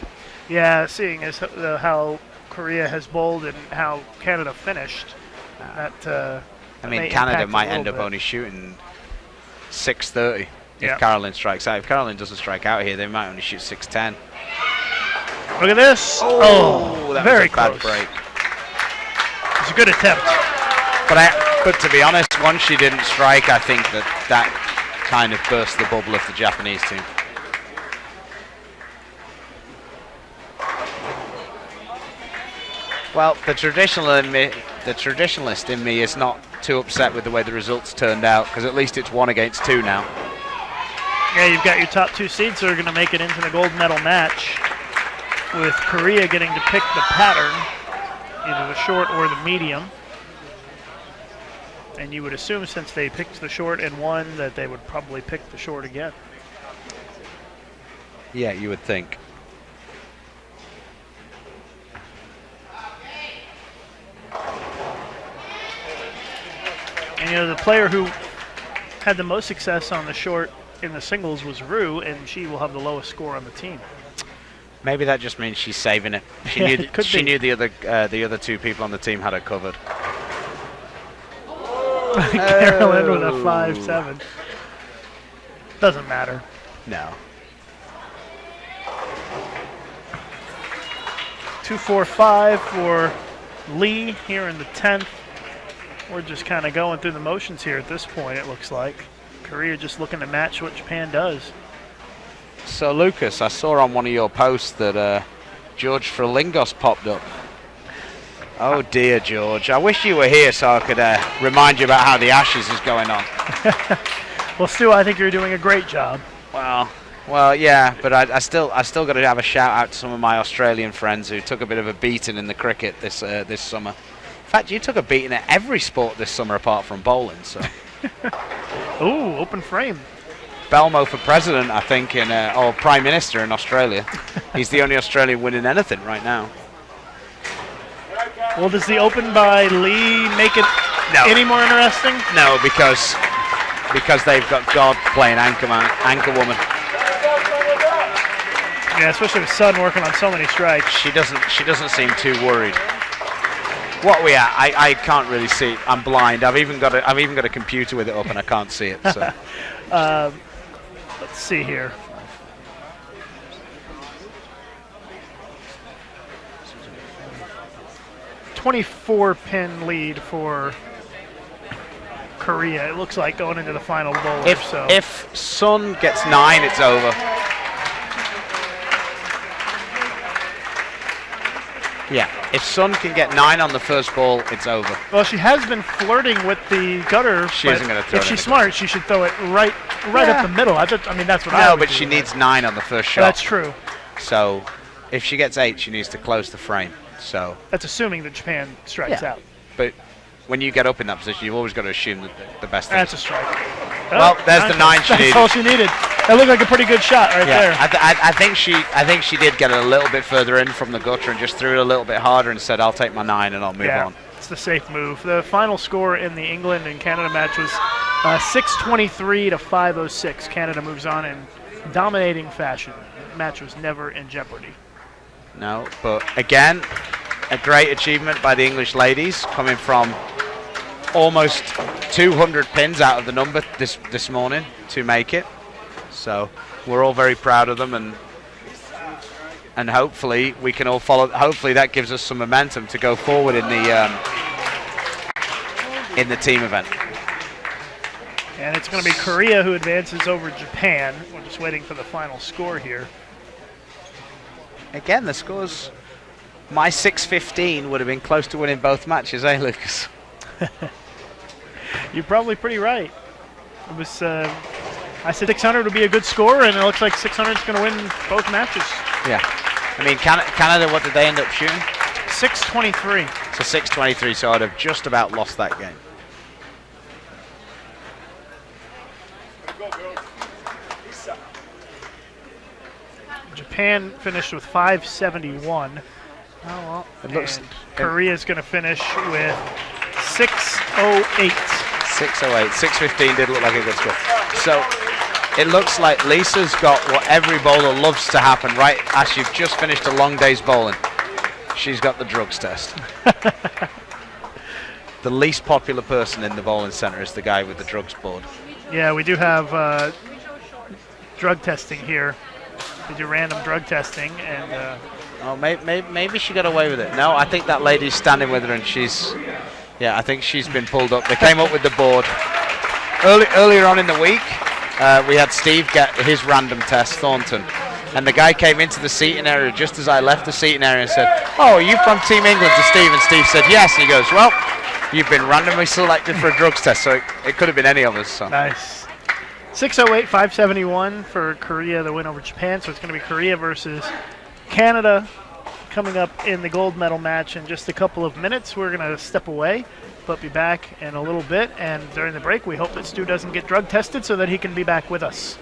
Yeah, seeing as how Korea has bowled and how Canada finished, that I mean, Canada might end up only shooting 6:30 if Caroline strikes out. If Caroline doesn't strike out here, they might only shoot 6:10. Look at this. Oh, that very was a bad close. break. It's a good attempt. But to be honest, once she didn't strike, I think that kind of burst the bubble of the Japanese team. Well, the traditionalist in me is not too upset with the way the results turned out, because at least it's 1 against 2 now. Yeah, you've got your top 2 seeds that are going to make it into the gold medal match, with Korea getting to pick the pattern, either the short or the medium. And you would assume, since they picked the short and won, that they would probably pick the short again. Yeah, you would think. And the player who had the most success on the short in the singles was Rue, and she will have the lowest score on the team. Maybe that just means she's saving it. She knew the other 2 people on the team had her covered. Carolyn with a 5-7. Doesn't matter. No. 2-4-5 for Lee here in the 10th. We're just kind of going through the motions here at this point, it looks like. Korea just looking to match what Japan does. So, Lucas, I saw on one of your posts that George Frelingos popped up. Oh, dear, George. I wish you were here so I could remind you about how the Ashes is going on. Well, Stu, I think you're doing a great job. Well, yeah, but I still got to have a shout out to some of my Australian friends who took a bit of a beating in the cricket this summer. In fact, you took a beating at every sport this summer apart from bowling. So. Ooh, open frame. Belmo for president, I think, or prime minister in Australia. He's the only Australian winning anything right now. Well, does the open by Lee make it any more interesting? No, because they've got God playing anchor woman. Yeah, especially with Sun working on so many strikes. She doesn't seem too worried. What are we at? I can't really see. I'm blind. I've even got a computer with it up and I can't see it. So. Let's see here. .24-pin lead for Korea. It looks like going into the final bowler. If Sun gets 9, it's over. Yeah, if Sun can get 9 on the first ball, it's over. Well, she has been flirting with the gutter. She isn't going to throw it. If she's smart, she should throw it right up the middle. I mean, that's what I would do. No, but she needs 9 on the first shot. That's true. So, if she gets 8, she needs to close the frame. So that's assuming that Japan strikes out. But when you get up in that position, you've always got to assume that the best thing. That's a strike. Well, there's the 9 she needed. That's all she needed. That looked like a pretty good shot there. I think she did get it a little bit further in from the gutter and just threw it a little bit harder and said, "I'll take my 9 and I'll move on." It's the safe move. The final score in the England and Canada match was 623 to 506. Canada moves on in dominating fashion. The match was never in jeopardy. No, but again, a great achievement by the English ladies, coming from almost 200 pins out of the number this morning to make it. So we're all very proud of them, and hopefully we can all follow. Hopefully that gives us some momentum to go forward in the team event. And it's going to be Korea who advances over Japan. We're just waiting for the final score here. Again, the scores. My 6-15 would have been close to winning both matches, Lucas? You're probably pretty right. It was. I said 600 would be a good score, and it looks like 600 is going to win both matches. Yeah. I mean, Canada, what did they end up shooting? 623. So 623, so I'd have just about lost that game. Japan finished with 571. Oh, well. It looks. Korea's going to finish with 608. 608. 615 did look like a good score. So it looks like Lisa's got what every bowler loves to happen, right as you've just finished a long day's bowling. She's got the drugs test. The least popular person in the bowling center is the guy with the drugs board. Yeah, we do have drug testing here. We do random drug testing, and maybe she got away with it. No, I think that lady's standing with her, and I think she's been pulled up. They came up with the board earlier on in the week. We had Steve get his random test, Thornton, and the guy came into the seating area just as I left the seating area and said, "Oh, are you from Team England?" to Steve, and Steve said, "Yes." And he goes, "Well, you've been randomly selected for a drugs test, so it could have been any of us." So. Nice. 608, 571 for Korea, the win over Japan. So it's going to be Korea versus Canada coming up in the gold medal match in just a couple of minutes. We're going to step away, but be back in a little bit. And during the break, we hope that Stu doesn't get drug tested so that he can be back with us.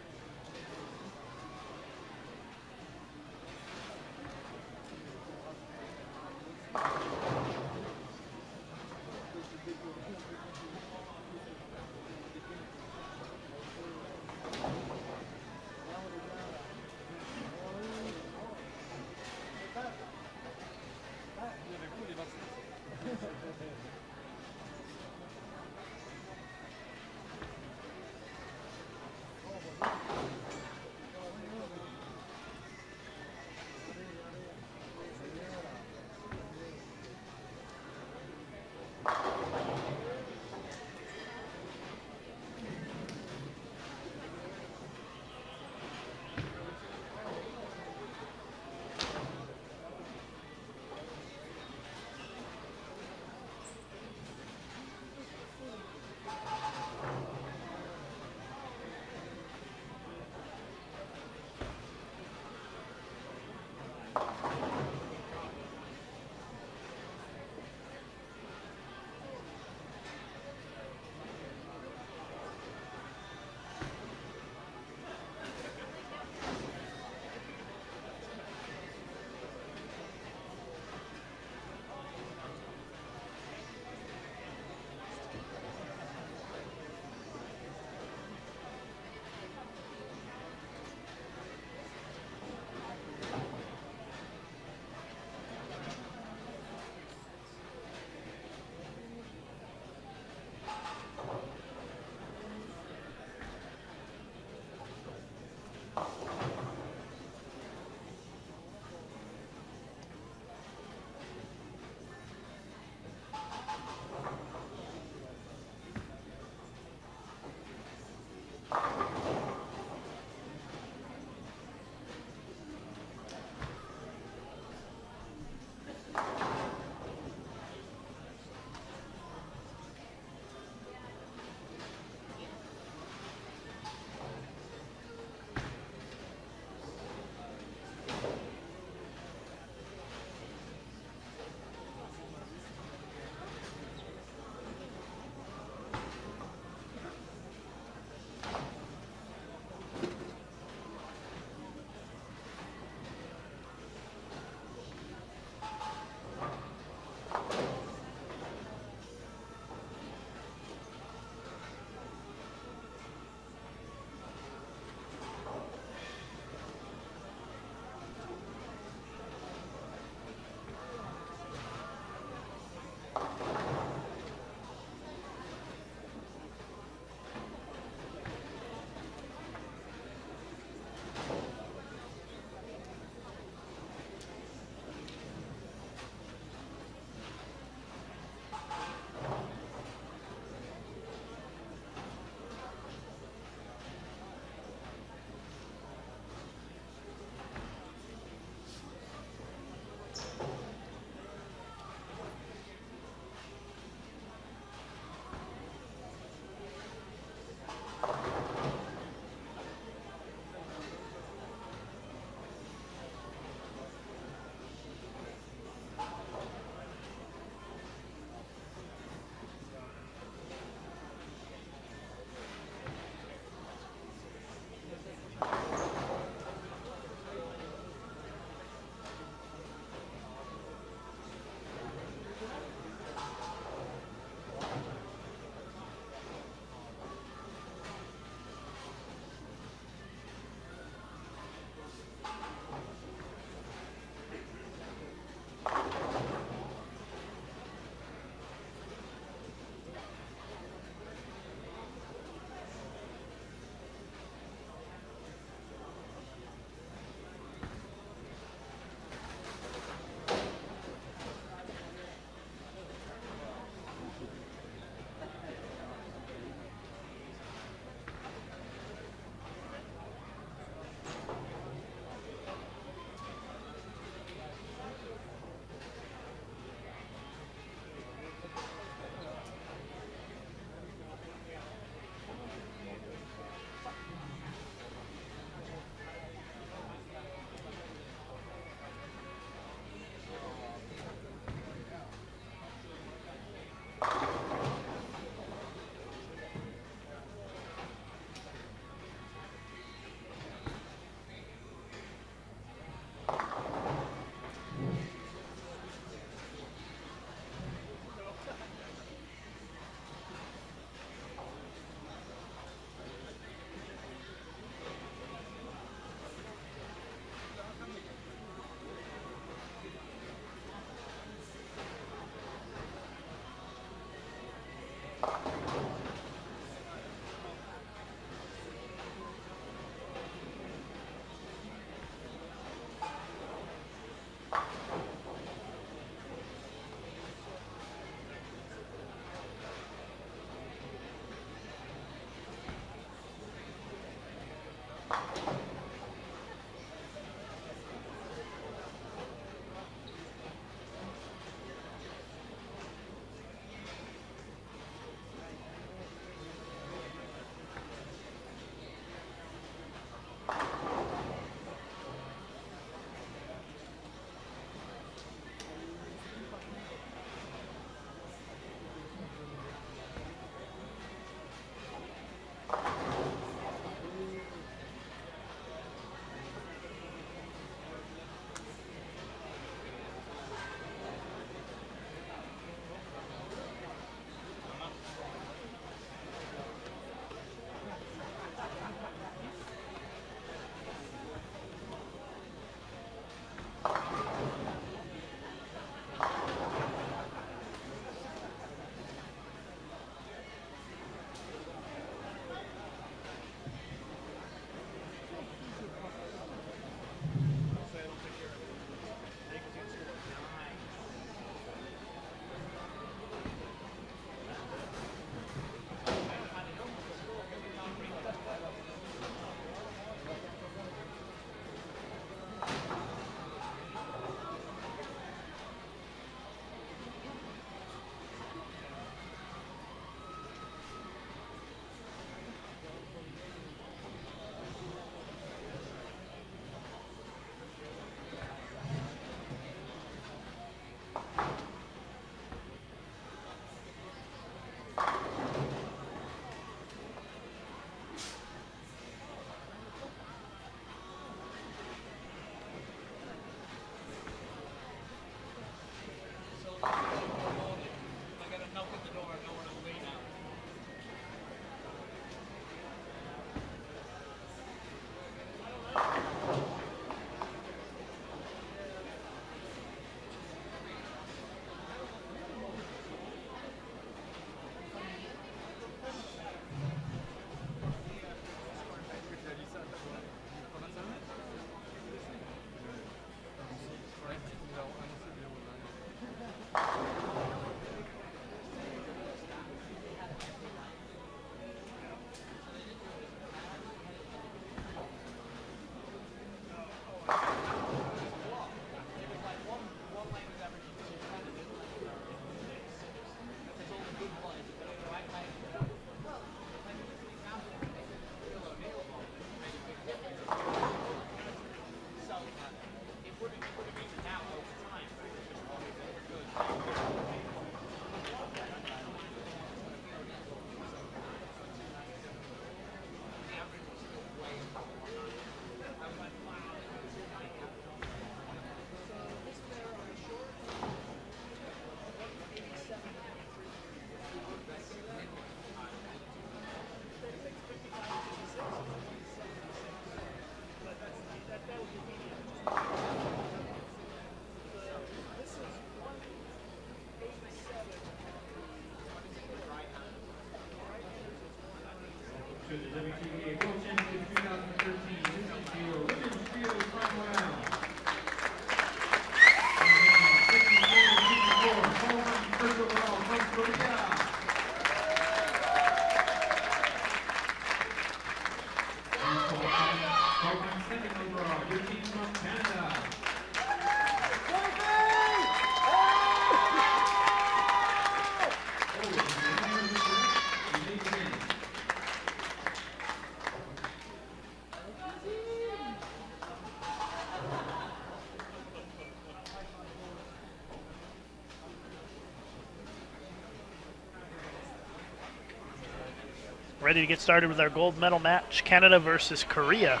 ready to get started with our gold medal match, Canada versus Korea.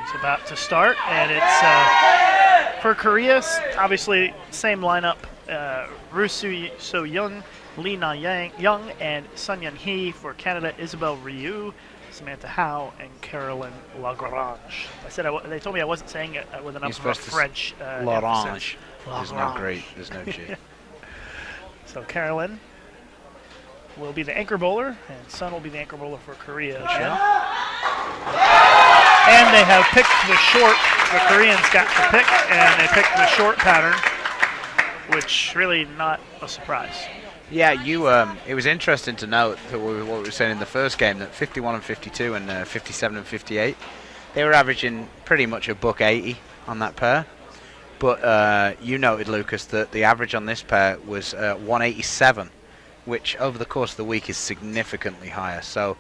It's about to start, and it's for Korea, obviously same lineup, Roo So-young, Lee Na-young, and Sun Yun-hee. For Canada, Isabelle Ryu, Samantha Howe, and Caroline Lagrange. They told me I wasn't saying it with enough of a French Lagrange. There's no great. There's no G. So Caroline will be the anchor bowler, and Sun will be the anchor bowler for Korea. And they have picked the short. The Koreans got the pick, and they picked the short pattern, which really not a surprise. Yeah, it was interesting to note that what we were saying in the first game, that 51 and 52 and 57 and 58, they were averaging pretty much a $1.80 on that pair. But you noted, Lucas, that the average on this pair was 187, which over the course of the week is significantly higher. So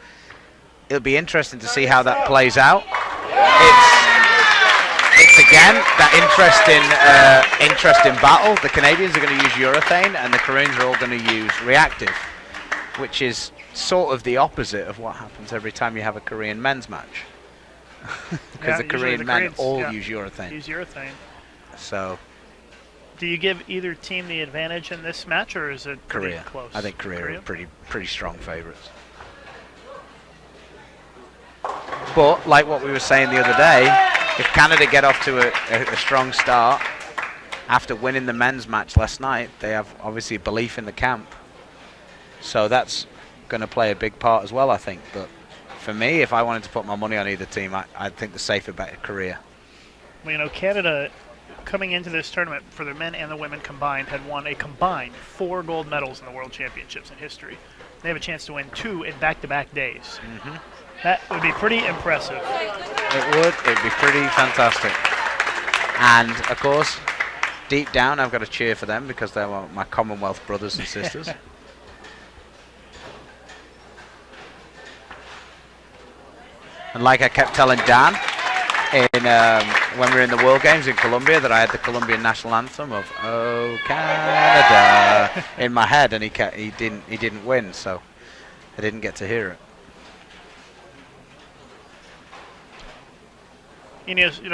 it'll be interesting to see how that plays out. It's again that interesting battle. The Canadians are going to use urethane, and the Koreans are all going to use reactive, which is sort of the opposite of what happens every time you have a Korean men's match. Because the Korean men all use urethane. So, do you give either team the advantage in this match, or is it Korea? Close? I think Korea are pretty strong favourites. But like what we were saying the other day, if Canada get off to a strong start after winning the men's match last night, they have obviously belief in the camp. So that's going to play a big part as well, I think. But for me, if I wanted to put my money on either team, I'd think the safer bet is Korea. Well, Canada, coming into this tournament for the men and the women combined, had won a combined 4 gold medals in the World Championships in history. They have a chance to win 2 in back-to-back days. Mm-hmm. That would be pretty impressive. It would. It'd be pretty fantastic. And, of course, deep down, I've got to cheer for them because they're my Commonwealth brothers and sisters. And like I kept telling Dan when we were in the World Games in Colombia, that I had the Colombian national anthem of "Oh Canada" in my head, and he didn't win, so I didn't get to hear it.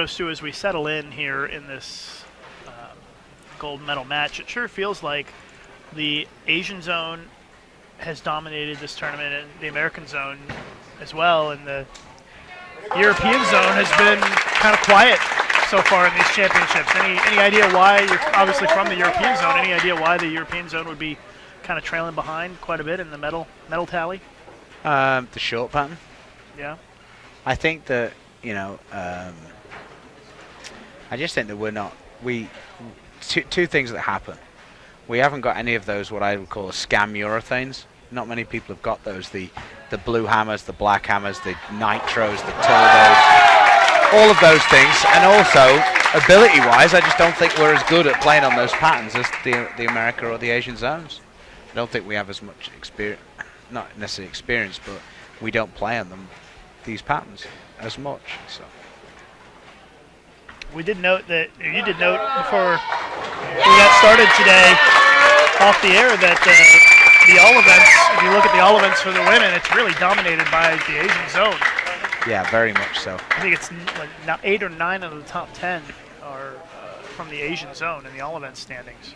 Stu, as we settle in here in this gold medal match, it sure feels like the Asian zone has dominated this tournament, and the American zone as well, and the European zone has been kind of quiet so far in these championships. Any idea why? You're obviously from the European zone. Any idea why the European zone would be kind of trailing behind quite a bit in the medal tally? The short pattern. Yeah. I think that I just think that two things that happen. We haven't got any of those what I would call scam urethanes. Not many people have got those. The blue hammers, the black hammers, the nitros, the turbos, all of those things. And also, ability-wise, I just don't think we're as good at playing on those patterns as the America or the Asian zones. I don't think we have as much experience, not necessarily experience, but we don't play on these patterns as much. So you did note before we got started today off the air that the all events, if you look at the all events for the women, it's really dominated by the Asian zone. Yeah, very much so. I think it's like now 8 or 9 of the top 10 are from the Asian zone in the all event standings.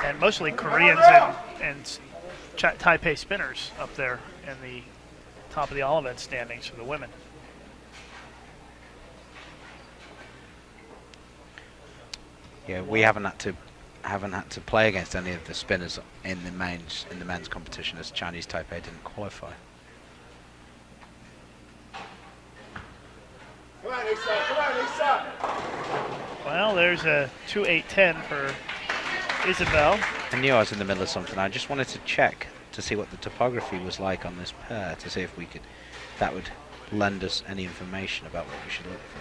And mostly Koreans and Taipei spinners up there in the top of the all event standings for the women. Yeah, we haven't had to play against any of the spinners in the men's competition, as Chinese Taipei didn't qualify. Come on, Lisa. Well, there's a 2-8-10 for Isabelle. I knew I was in the middle of something. I just wanted to check to see what the topography was like on this pair, to see if that would lend us any information about what we should look for.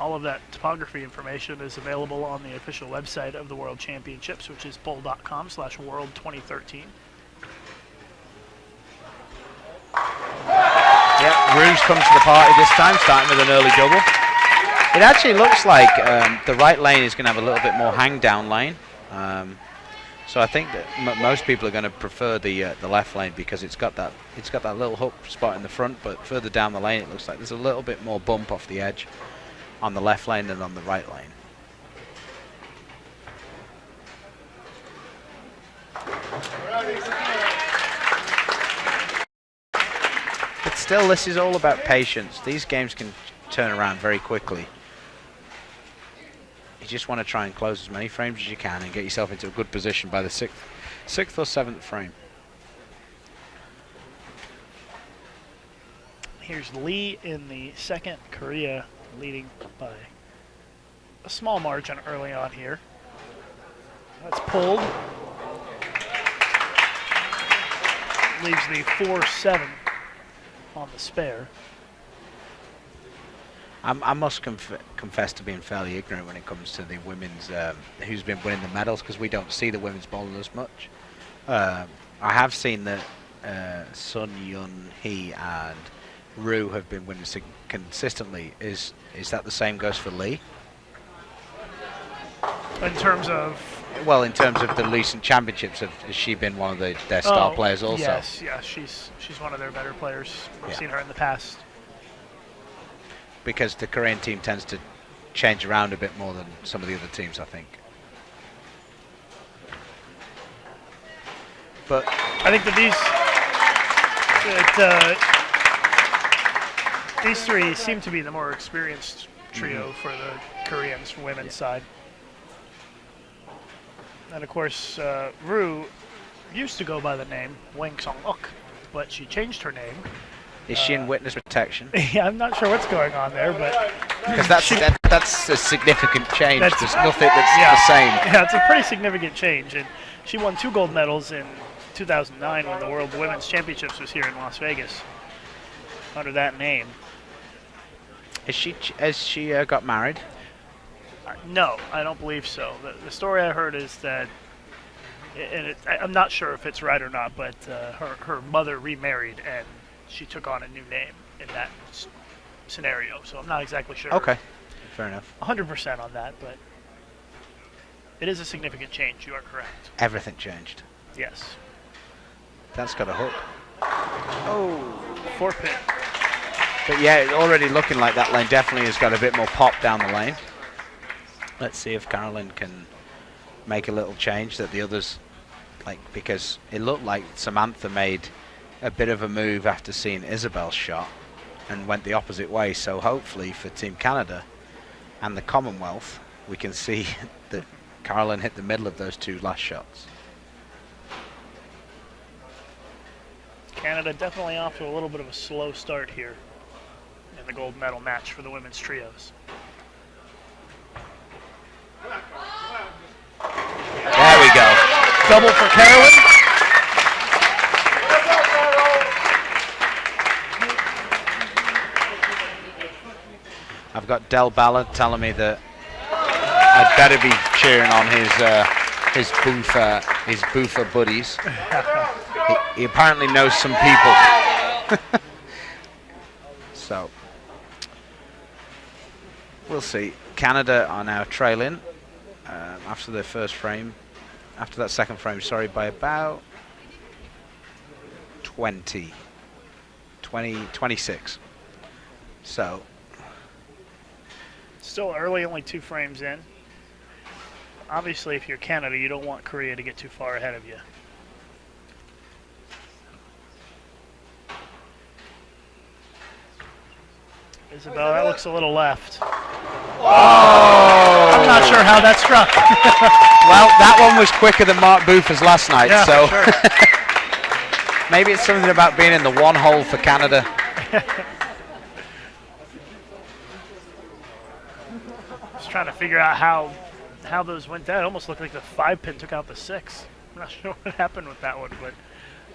All of that topography information is available on the official website of the World Championships, which is bowl.com/world2013. Yep, Rouge comes to the party this time, starting with an early double. It actually looks like the right lane is going to have a little bit more hang down lane. So I think that most people are going to prefer the left lane because it's got that little hook spot in the front, but further down the lane it looks like there's a little bit more bump off the edge on the left lane than on the right lane. But still, this is all about patience. These games can turn around very quickly. You just want to try and close as many frames as you can and get yourself into a good position by the sixth or seventh frame. Here's Lee in the second, Korea leading by a small margin early on here. That's pulled. Leaves the 4-7 on the spare. I must confess to being fairly ignorant when it comes to the women's, who's been winning the medals, because we don't see the women's bowling as much. I have seen that Sun Yun Hee and Rue have been winning consistently. Is that the same goes for Lee? In terms of? Well, in terms of the recent championships, has she been one of their star players also? Yes, yeah, she's one of their better players. We've seen her in the past. Because the Korean team tends to change around a bit more than some of the other teams, I think. But I think that these three seem to be the more experienced trio for the Koreans women's side. And of course, Rue used to go by the name Wang Song-uk, but she changed her name. Is she in witness protection? Yeah, I'm not sure what's going on there, but because that's a significant change. There's nothing that's the same. Yeah, it's a pretty significant change, and she won 2 gold medals in 2009 when the World Women's Championships was here in Las Vegas under that name. Has she got married? No, I don't believe so. The story I heard is that, and I'm not sure if it's right or not, but her mother remarried and she took on a new name in that scenario. So I'm not exactly sure. Okay, fair enough. 100% on that, but it is a significant change. You are correct. Everything changed. Yes. That's got a hook. Oh, 4-pin. But yeah, already looking like that lane definitely has got a bit more pop down the lane. Let's see if Carolyn can make a little change that the others like, because it looked like Samantha made a bit of a move after seeing Isabel's shot and went the opposite way. So hopefully for Team Canada and the Commonwealth, we can see that Carolyn hit the middle of those 2 last shots. Canada definitely off to a little bit of a slow start here in the gold medal match for the women's trios. There we go. Double for Carolyn. I've got Del Ballard telling me that I'd better be cheering on his boofer buddies. He apparently knows some people. So we'll see. Canada are now trailing after their first frame, after that second frame, sorry, by about 26. So still early, only 2 frames in. Obviously, if you're Canada, you don't want Korea to get too far ahead of you. Isabel, that looks a little left. Oh! I'm not sure how that struck. Well, that one was quicker than Mark Boofer's last night, yeah, so for sure. Maybe it's something about being in the 1 hole for Canada. Just trying to figure out how those went down. It almost looked like the 5-pin took out the 6. I'm not sure what happened with that one, but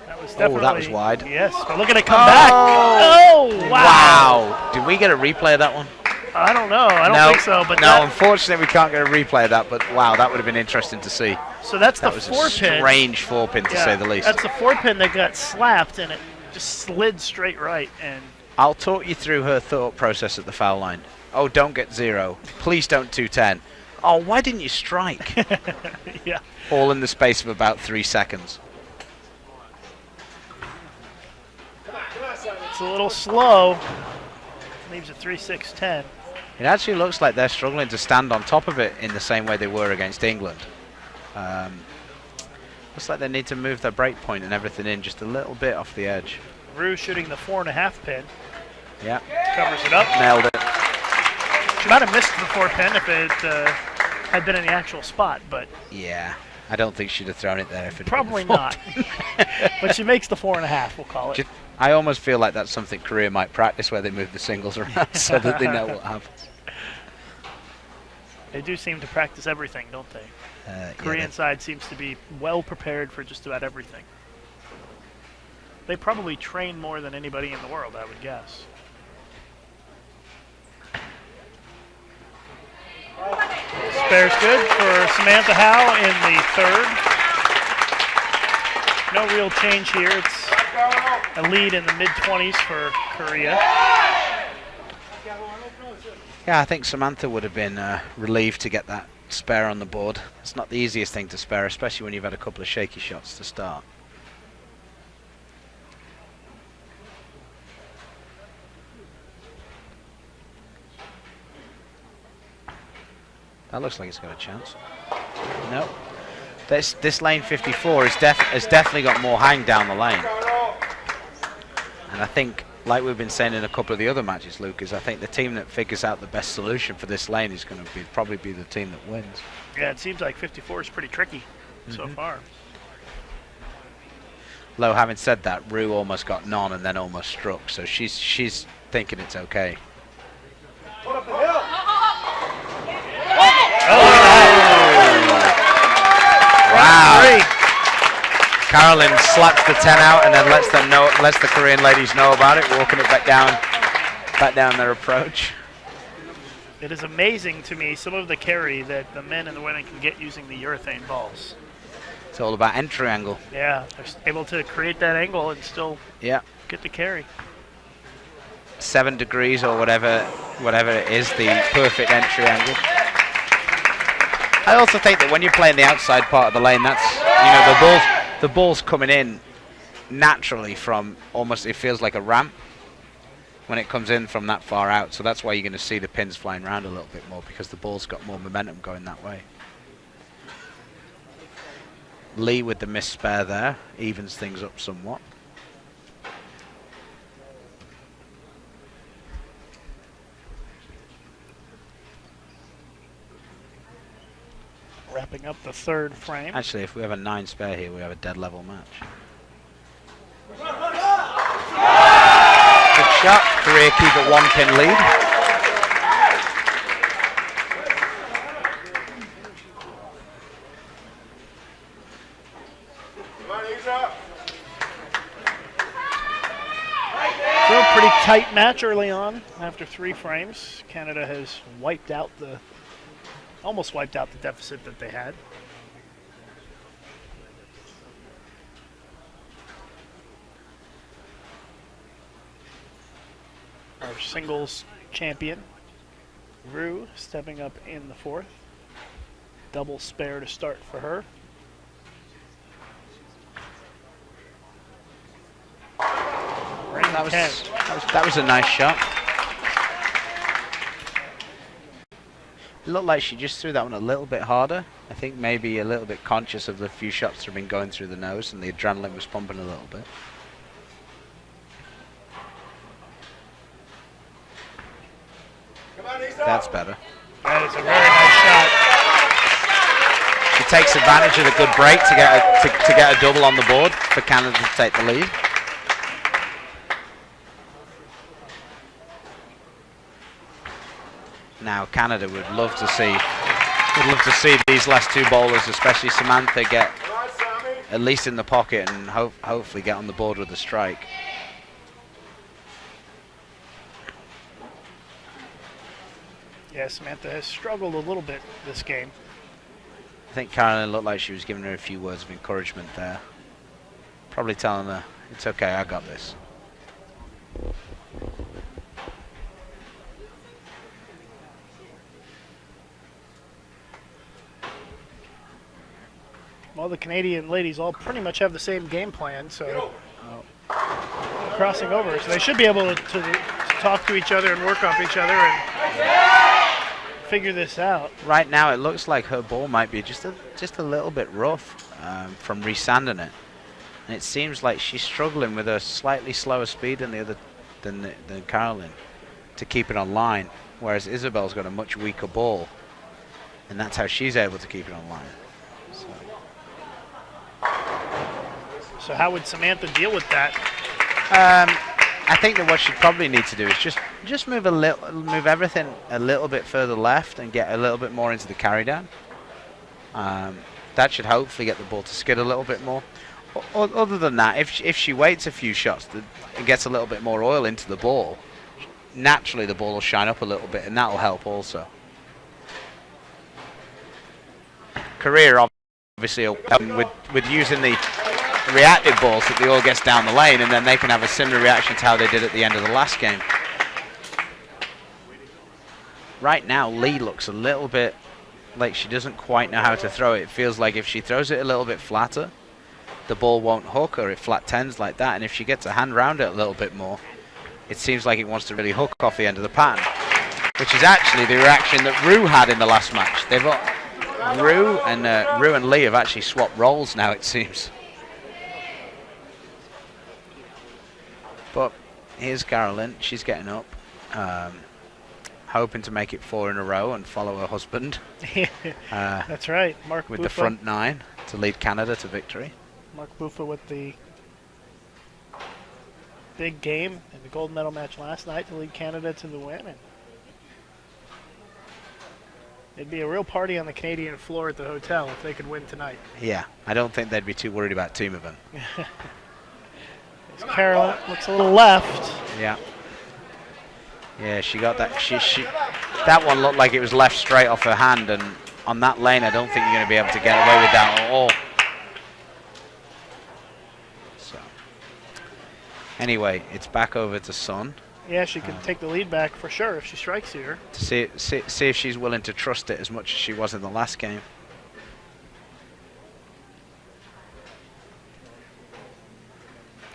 that was definitely... Oh, that was wide. Yes, but look at it come back. Oh, wow. Wow. Did we get a replay of that one? I don't know. I don't think so. But no, unfortunately we can't get a replay of that, but wow, that would have been interesting to see. So that's that the was 4-pin. A strange 4-pin to say the least. That's the 4-pin that got slapped and it just slid straight right. And I'll talk you through her thought process at the foul line. Oh, don't get 0. Please don't 210. Oh, why didn't you strike? Yeah. All in the space of about 3 seconds. It's a little slow. Leaves it 3-6-10. It actually looks like they're struggling to stand on top of it in the same way they were against England. Looks like they need to move their break point and everything in just a little bit off the edge. Rue shooting the 4.5 pin. Yeah. Covers it up. Nailed it. She might have missed the 4 pin if it had been in the actual spot, but Yeah. I don't think she'd have thrown it there if it probably had been not. But she makes the 4.5, we'll call it. I almost feel like that's something Korea might practice, where they move the singles around so that they know what happens. They do seem to practice everything, don't they? Korean side seems to be well prepared for just about everything. They probably train more than anybody in the world, I would guess. Spare's good for Samantha Howe in the third. No real change here. It's a lead in the mid-20s for Korea. Yeah, I think Samantha would have been relieved to get that spare on the board. It's not the easiest thing to spare, especially when you've had a couple of shaky shots to start. That looks like it's got a chance. No. This lane 54 has definitely got more hang down the lane. And I think, like we've been saying in a couple of the other matches, Luke, is I think the team that figures out the best solution for this lane is going to probably be the team that wins. Yeah, it seems like 54 is pretty tricky so far. Though, having said that, Rue almost got none and then almost struck, so she's thinking it's okay. Hold up the hill. Wow. Carolyn slaps the 10 out and then lets the Korean ladies know about it, walking it back down their approach. It is amazing to me some of the carry that the men and the women can get using the urethane balls. It's all about entry angle. Yeah, they're able to create that angle and still get the carry. 7 degrees or whatever it is, the perfect entry angle. I also think that when you're playing the outside part of the lane, that's, the ball's coming in naturally from almost, it feels like a ramp when it comes in from that far out. So that's why you're going to see the pins flying around a little bit more, because the ball's got more momentum going that way. Lee with the missed spare there evens things up somewhat. Wrapping up the third frame. Actually, if we have a 9 spare here, we have a dead level match. Good shot. Korea keep a 1 pin lead. So a pretty tight match early on. After 3 frames, Canada has almost wiped out the deficit that they had. Our singles champion, Rue, stepping up in the fourth. Double spare to start for her. That was a nice shot. It looked like she just threw that one a little bit harder. I think maybe a little bit conscious of the few shots that have been going through the nose and the adrenaline was pumping a little bit. That's better. That is a very nice shot. She takes advantage of the good break to get a double on the board for Canada to take the lead. Now Canada would love to see these last 2 bowlers, especially Samantha, get at least in the pocket and hopefully get on the board with a strike. Yeah, Samantha has struggled a little bit this game. I think Carolyn looked like she was giving her a few words of encouragement there. Probably telling her, it's okay, I got this. All the Canadian ladies all pretty much have the same game plan, so crossing over. So they should be able to talk to each other and work off each other and figure this out. Right now, it looks like her ball might be just a little bit rough from resanding it. And it seems like she's struggling with a slightly slower speed than than Caroline to keep it on line, whereas Isabel's got a much weaker ball, and that's how she's able to keep it on line. So how would Samantha deal with that? I think that what she'd probably need to do is just move everything a little bit further left and get a little bit more into the carry down. That should hopefully get the ball to skid a little bit more. Other than that, if she waits a few shots and gets a little bit more oil into the ball, naturally the ball will shine up a little bit, and that will help also. Career obviously with using the reactive balls that the oil gets down the lane, and then they can have a similar reaction to how they did at the end of the last game. Right now, Lee looks a little bit like she doesn't quite know how to throw it. It feels like if she throws it a little bit flatter, the ball won't hook, or it flat tends like that, and if she gets a hand around it a little bit more, it seems like it wants to really hook off the end of the pattern, which is actually the reaction that Rue had in the last match. They've got Rue and Lee have actually swapped roles now, it seems. But here's Caroline. She's getting up, hoping to make it 4 in a row and follow her husband. That's right, Mark with Buffa. the front 9 to lead Canada to victory. Mark Buffa with the big game in the gold medal match last night to lead Canada to the win. And it'd be a real party on the Canadian floor at the hotel if they could win tonight. Yeah, I don't think they'd be too worried about team event. Caroline looks a little left. Yeah. Yeah, she got that. That one looked like it was left straight off her hand, and on that lane, I don't think you're going to be able to get away with that at all. So, anyway, it's back over to Sun. Yeah, she could take the lead back for sure if she strikes here. To see if she's willing to trust it as much as she was in the last game.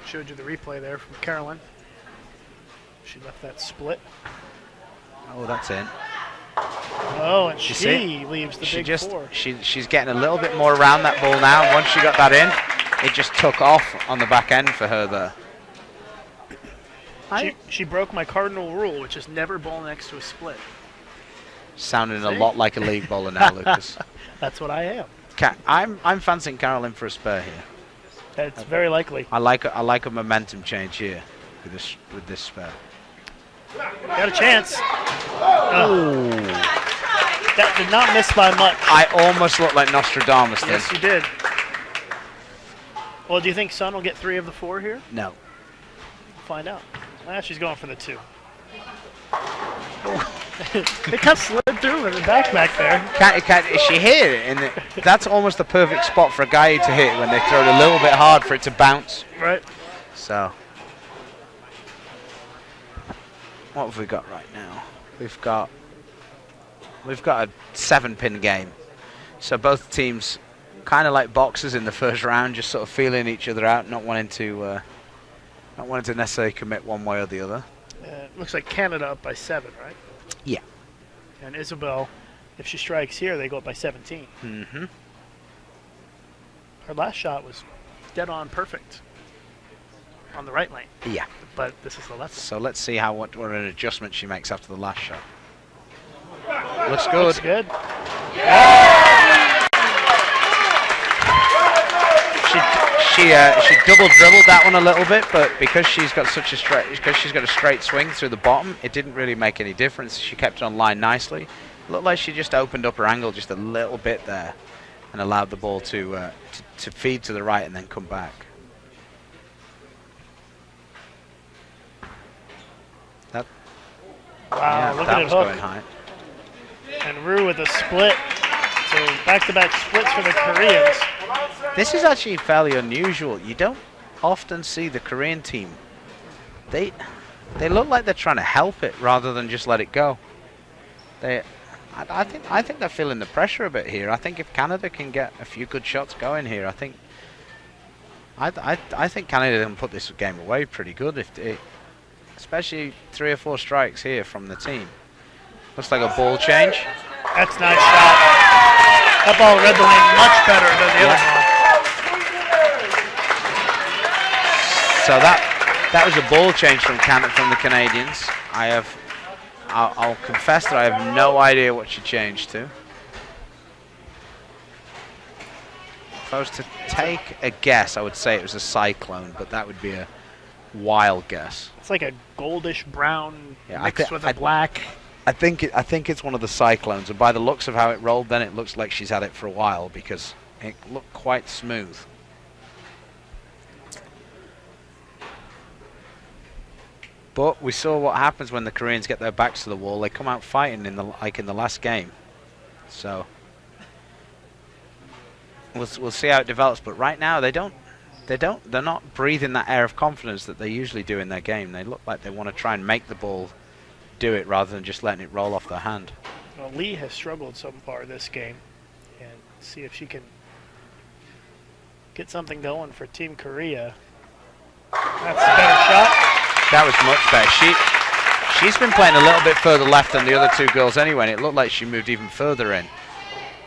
Showed you the replay there from Caroline. She left that split. Oh, that's in. Oh, and she leaves the big 4. She's getting a little bit more around that ball now. Once she got that in, it just took off on the back end for her there. She broke my cardinal rule, which is never bowl next to a split. Sounding a lot like a league bowler now, Lucas. That's what I am. I'm fancying Caroline for a spur here. It's very likely. I like a momentum change here with this spur. Got a chance. That did not miss by much. I almost looked like Nostradamus then. Yes, you did. Well, do you think Sun will get 3 of the 4 here? No. We'll find out. She's going for the 2. It kind of slid through in the back there. She hit it, and that's almost the perfect spot for a guy to hit when they throw it a little bit hard for it to bounce. Right. So, what have we got right now? We've got a 7-pin game. So both teams kind of like boxers in the first round, just sort of feeling each other out, not wanting to necessarily commit one way or the other. Looks like Canada up by 7, right? Yeah. And Isabel, if she strikes here, they go up by 17. Mm-hmm. Her last shot was dead on perfect on the right lane. Yeah. But this is the left. So let's see what an adjustment she makes after the last shot. Looks good. Looks good. She double dribbled that one a little bit, but because she's got a straight swing through the bottom, it didn't really make any difference. She kept it on line nicely. Looked like she just opened up her angle just a little bit there, and allowed the ball to feed to the right and then come back. Wow, look at it hook. Going high. And Rue with a split. So back-to-back splits for the Koreans. This is actually fairly unusual. You don't often see the Korean team. They look like they're trying to help it rather than just let it go. I think they're feeling the pressure a bit here. I think if Canada can get a few good shots going here, I think Canada can put this game away pretty good. Especially 3 or 4 strikes here from the team. Looks like a ball change. That's a nice shot. That ball read the lane much better than the other ball. So that was a ball change from the Canadians. I'll confess that I have no idea what she changed to. If I was to take a guess, I would say it was a cyclone, but that would be a wild guess. It's like a goldish brown Yeah, mixed with a black. I think it's one of the cyclones, and by the looks of how it rolled, then it looks like she's had it for a while because it looked quite smooth. But we saw what happens when the Koreans get their backs to the wall. They come out fighting in the last game. So we'll see how it develops. But right now they're not breathing that air of confidence that they usually do in their game. They look like they want to try and make the ball do it rather than just letting it roll off their hand. Well, Lee has struggled so far this game, and see if she can get something going for Team Korea. That's a better shot. That was much better. She's been playing a little bit further left than the other 2 girls anyway, and it looked like she moved even further in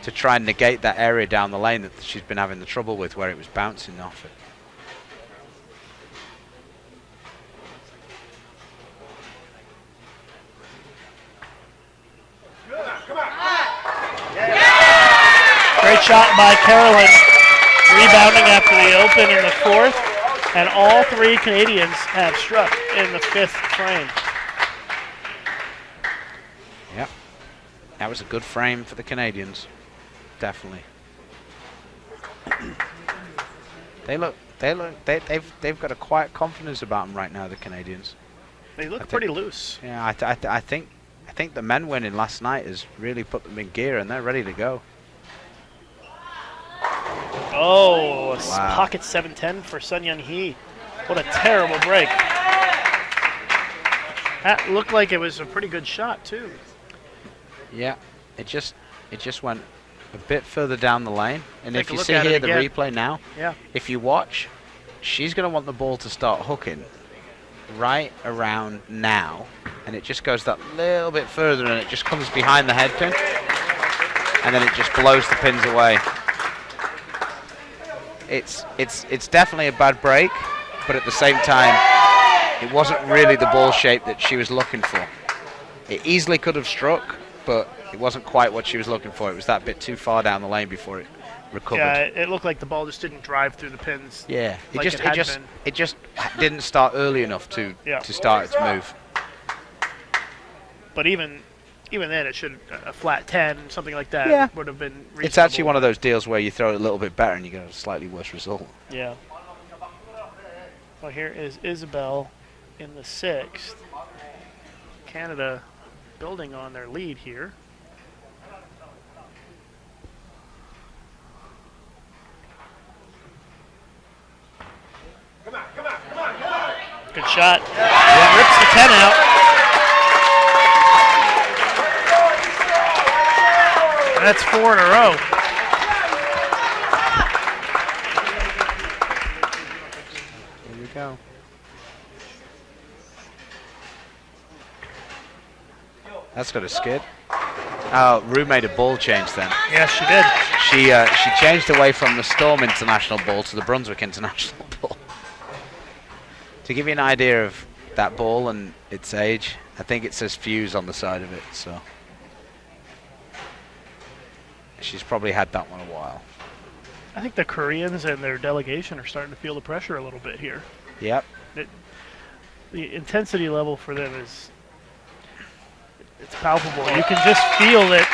to try and negate that area down the lane that she's been having the trouble with where it was bouncing off it. Great shot by Carolyn, rebounding after the open in the 4th, and all 3 Canadians have struck in the 5th frame. Yep, that was a good frame for the Canadians, definitely. They've got a quiet confidence about them right now, the Canadians. They look pretty loose. Yeah, I think the men winning last night has really put them in gear, and they're ready to go. Oh, Wow. Pocket 7-10 for Sun Young Hee. What a terrible break. That looked like it was a pretty good shot, too. Yeah, it just went a bit further down the lane. And Take if a you look see at it here the again. replay now, Yeah. if you watch, she's going to want the ball to start hooking right around now. And it just goes that little bit further, and it just comes behind the head pin. And then it just blows the pins away. It's definitely a bad break, but at the same time, it wasn't really the ball shape that she was looking for. It easily could have struck, but it wasn't quite what she was looking for. It was that bit too far down the lane before it recovered. Yeah, it looked like the ball just didn't drive through the pins. Yeah, like it just didn't start early enough to start its move. But even then, it should a flat 10, something like that, would have been reasonable. It's actually one of those deals where you throw it a little bit better and you get a slightly worse result. Yeah. Well, here is Isabel in the 6th. Canada building on their lead here. Good shot. Yeah. Rips the 10 out. That's 4 in a row. Here we go. That's got a skid. Oh, Rue made a ball change then. Yes, she did. She changed away from the Storm International ball to the Brunswick International ball. To give you an idea of that ball and its age, I think it says Fuse on the side of it, so she's probably had that one a while. I think the Koreans and their delegation are starting to feel the pressure a little bit here. Yep. The intensity level for them it's palpable. You can just feel it,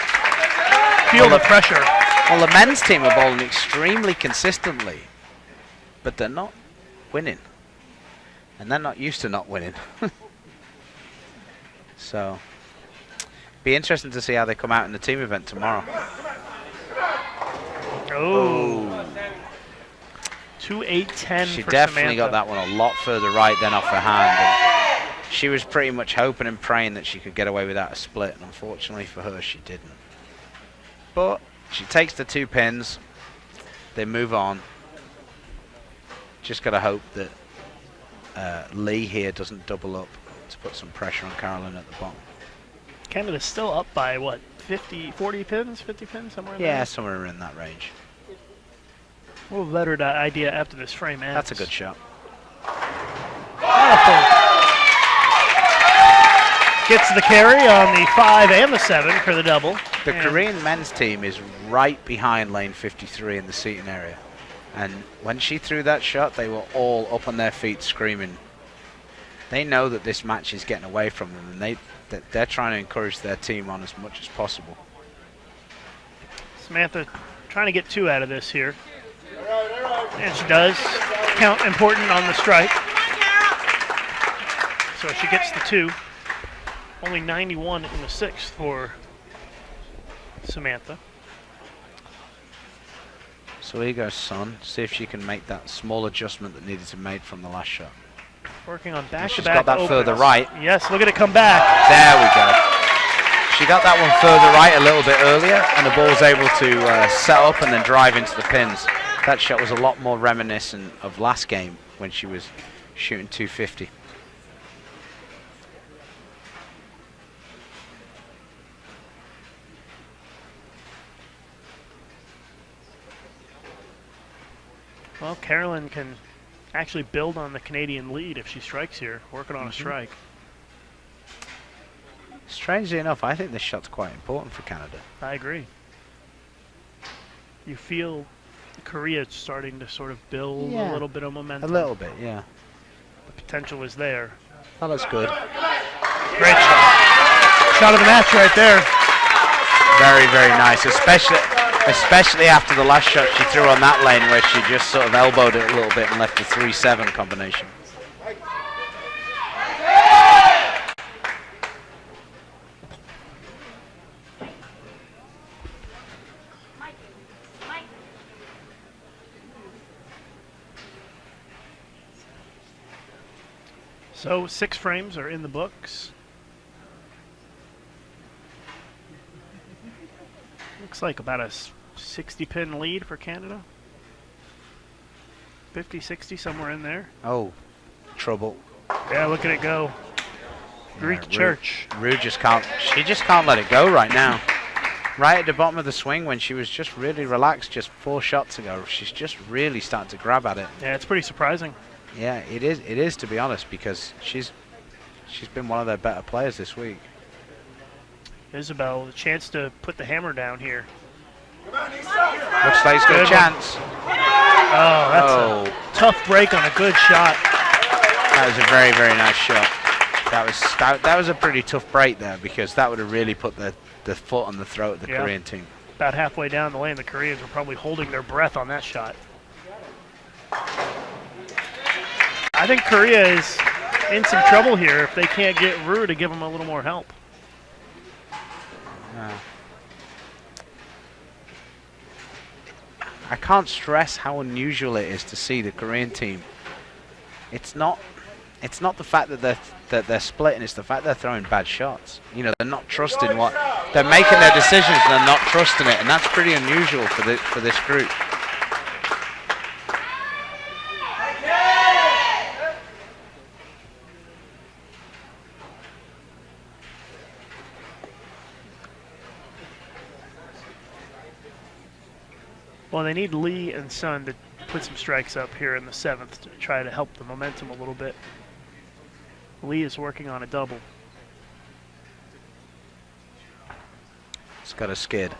the pressure. Well, the men's team are bowling extremely consistently, but they're not winning. And they're not used to not winning. So, be interesting to see how they come out in the team event tomorrow. Oh. 2-8-10 She for definitely Samantha. got that one a lot further right than off her hand. And she was pretty much hoping and praying that she could get away without a split, and unfortunately for her, she didn't. But she takes the 2 pins. They move on. Just got to hope that Lee here doesn't double up to put some pressure on Carolyn at the bottom. Canada's still up by, what, 40 pins, somewhere in there? Yeah, somewhere in that range. We'll let her idea after this frame ends. That's a good shot. Gets the carry on the 5 and the 7 for the double. The Korean men's team is right behind lane 53 in the seating area. And when she threw that shot, they were all up on their feet screaming. They know that this match is getting away from them, and they're trying to encourage their team on as much as possible. Samantha trying to get 2 out of this here. And she does. Count important on the strike. So she gets the 2. Only 91 in the 6th for Samantha. So here goes Son. See if she can make that small adjustment that needed to be made from the last shot. Working on back-to-back She's got that opens. further right. Yes, look at it come back. There we go. She got that one further right a little bit earlier, and the ball was able to set up and then drive into the pins. That shot was a lot more reminiscent of last game when she was shooting 250. Well, Carolyn can actually build on the Canadian lead if she strikes here, working on a strike. Strangely enough, I think this shot's quite important for Canada. I agree. You feel Korea starting to sort of build a little bit of momentum. A little bit, yeah. The potential is there. That looks good. Great shot. Shot of the match right there. Very, very nice, especially after the last shot she threw on that lane where she just sort of elbowed it a little bit and left the 3-7 combination. So 6 frames are in the books. Looks like about a 60-pin lead for Canada. 50, 60, somewhere in there. Oh, trouble. Yeah, look at it go. Greek Yeah, church. Rue just can't let it go right now. Right at the bottom of the swing when she was just really relaxed just 4 shots ago. She's just really starting to grab at it. Yeah, it's pretty surprising. Yeah, it is to be honest, because she's been one of their better players this week. Isabel, a chance to put the hammer down here. Looks like he's got a chance. Oh, that's a tough break on a good shot. That was a very, very nice shot. That was a pretty tough break there, because that would have really put the foot on the throat of the Korean team. About halfway down the lane, the Koreans were probably holding their breath on that shot. I think Korea is in some trouble here if they can't get Rue to give them a little more help. I can't stress how unusual it is to see the Korean team. It's not the fact that they're splitting; it's the fact they're throwing bad shots. You know, they're not trusting what they're making their decisions. And they're not trusting it, and that's pretty unusual for this group. Well, they need Lee and Sun to put some strikes up here in the 7th to try to help the momentum a little bit. Lee is working on a double. It's got a skid.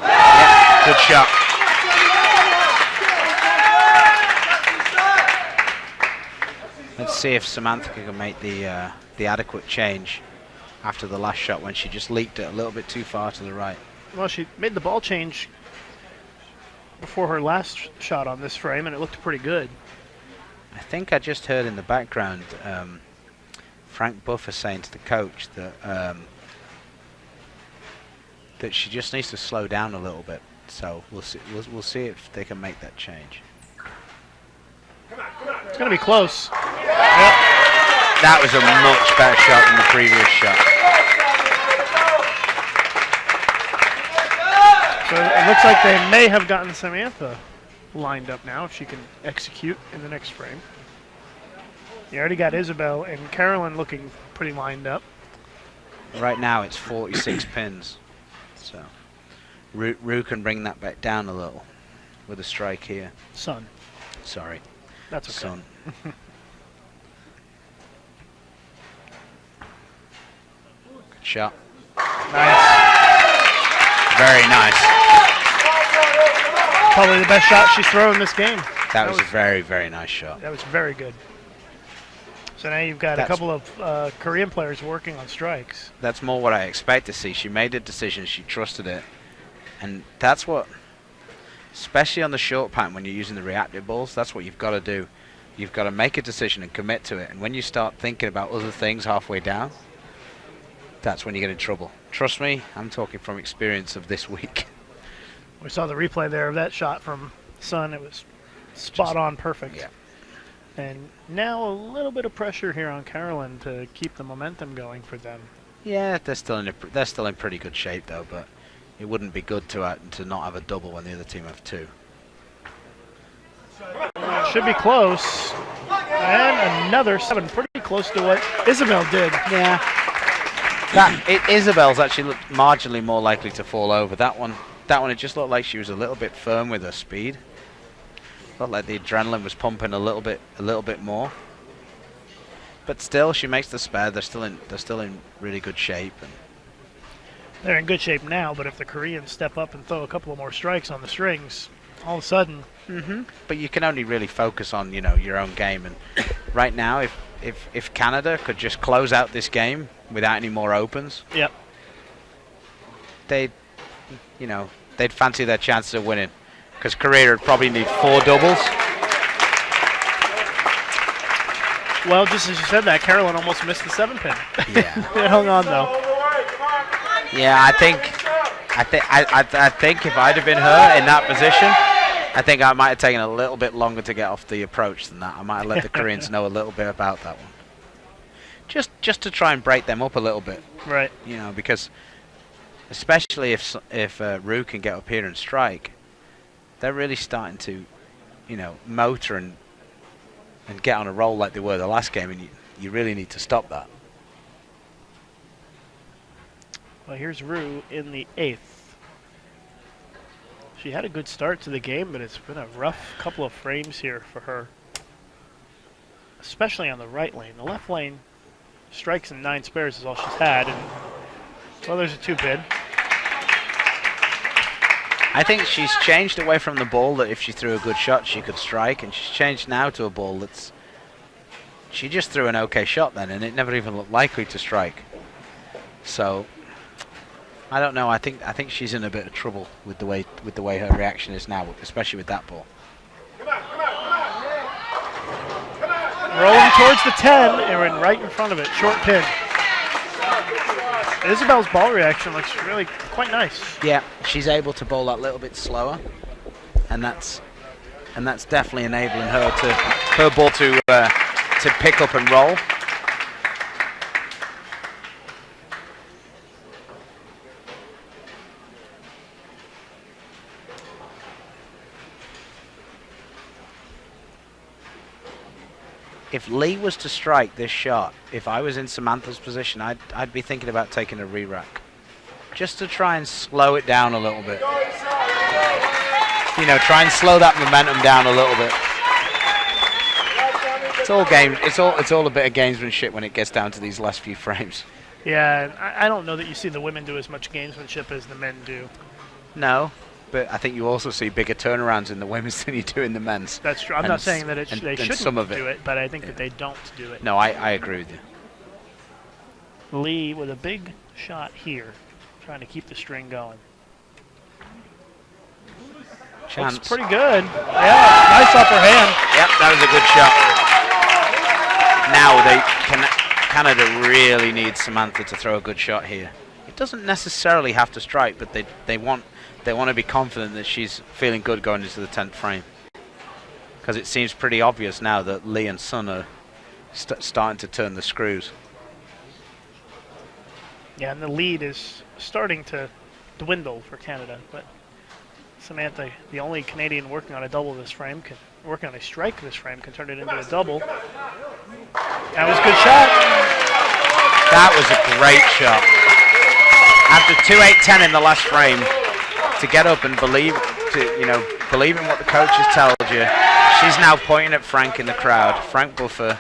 Yeah, good shot. Let's see if Samantha can make the adequate change after the last shot when she just leaked it a little bit too far to the right. Well, she made the ball change before her last shot on this frame, and it looked pretty good. I think I just heard in the background Frank Buffer saying to the coach that that she just needs to slow down a little bit. So we'll see if they can make that change. It's going to be close. Yep. That was a much better shot than the previous shot. So it looks like they may have gotten Samantha lined up now if she can execute in the next frame. You already got Isabel and Carolyn looking pretty lined up. Right now it's 46 pins. So Rue can bring that back down a little with a strike here. Sun. Sorry. That's okay. Sun. Good shot. Nice. Very nice. Probably the best shot she's thrown this game. That was a very, very nice shot. That was very good. So now you've got a couple of Korean players working on strikes. That's more what I expect to see. She made a decision. She trusted it. And that's what, especially on the short pattern when you're using the reactive balls, that's what you've got to do. You've got to make a decision and commit to it. And when you start thinking about other things halfway down, that's when you get in trouble. Trust me, I'm talking from experience of this week. We saw the replay there of that shot from Sun. It was spot on perfect. Yeah. And now a little bit of pressure here on Carolyn to keep the momentum going for them. Yeah, they're still in pretty good shape though, but it wouldn't be good to not have a double when the other team have two. Should be close. And another 7, pretty close to what Isabel did. Yeah. Isabel's actually looked marginally more likely to fall over. That one, it just looked like she was a little bit firm with her speed. Felt like the adrenaline was pumping a little bit more. But still, she makes the spare. They're still in really good shape. And they're in good shape now, but if the Koreans step up and throw a couple of more strikes on the strings, all of a sudden. But you can only really focus on your own game. And right now, if Canada could just close out this game without any more opens, yep, they'd fancy their chances of winning. Because Korea would probably need 4 doubles. Well, just as you said that, Carolyn almost missed the 7-pin. Yeah. It hung on though. Yeah, I think if I'd have been her in that position, I think I might have taken a little bit longer to get off the approach than that. I might have let the Koreans know a little bit about that one. Just to try and break them up a little bit. Right. Because especially if Rue can get up here and strike, they're really starting to, motor and get on a roll like they were the last game, and you really need to stop that. Well, here's Rue in the 8th. She had a good start to the game, but it's been a rough couple of frames here for her, especially on the right lane. The left lane, strikes and 9 spares is all she's had, and well, there's a 2-pin. I think she's changed away from the ball that if she threw a good shot she could strike, and she's changed now to a ball that's she just threw an okay shot then and it never even looked likely to strike. So I don't know, I think she's in a bit of trouble with the way her reaction is now, especially with that ball. Rolling towards the 10 and right in front of it, short pin. Isabel's ball reaction looks really quite nice. Yeah, she's able to bowl that little bit slower, and that's definitely enabling her ball to pick up and roll. If Lee was to strike this shot, if I was in Samantha's position, I'd be thinking about taking a re-rack, just to try and slow it down a little bit. Try and slow that momentum down a little bit. It's all game. It's all a bit of gamesmanship when it gets down to these last few frames. Yeah, I don't know that you see the women do as much gamesmanship as the men do. No. But I think you also see bigger turnarounds in the women's than you do in the men's. That's true. I'm not saying that they shouldn't do it, but I think that they don't do it. No, I agree with you. Lee with a big shot here, trying to keep the string going. Chance. Looks pretty good. Yeah, nice upper hand. Yep, that was a good shot. Now Canada really needs Samantha to throw a good shot here. It doesn't necessarily have to strike, but they want to be confident that she's feeling good going into the 10th frame. Because it seems pretty obvious now that Lee and Sun are starting to turn the screws. Yeah, and the lead is starting to dwindle for Canada. But Samantha, the only Canadian working on a double this frame, working on a strike this frame, can turn it into a double. That was a good shot. That was a great shot. After 2-8-10 in the last frame, to get up and believe in what the coach has told you. She's now pointing at Frank in the crowd. Frank Buffer,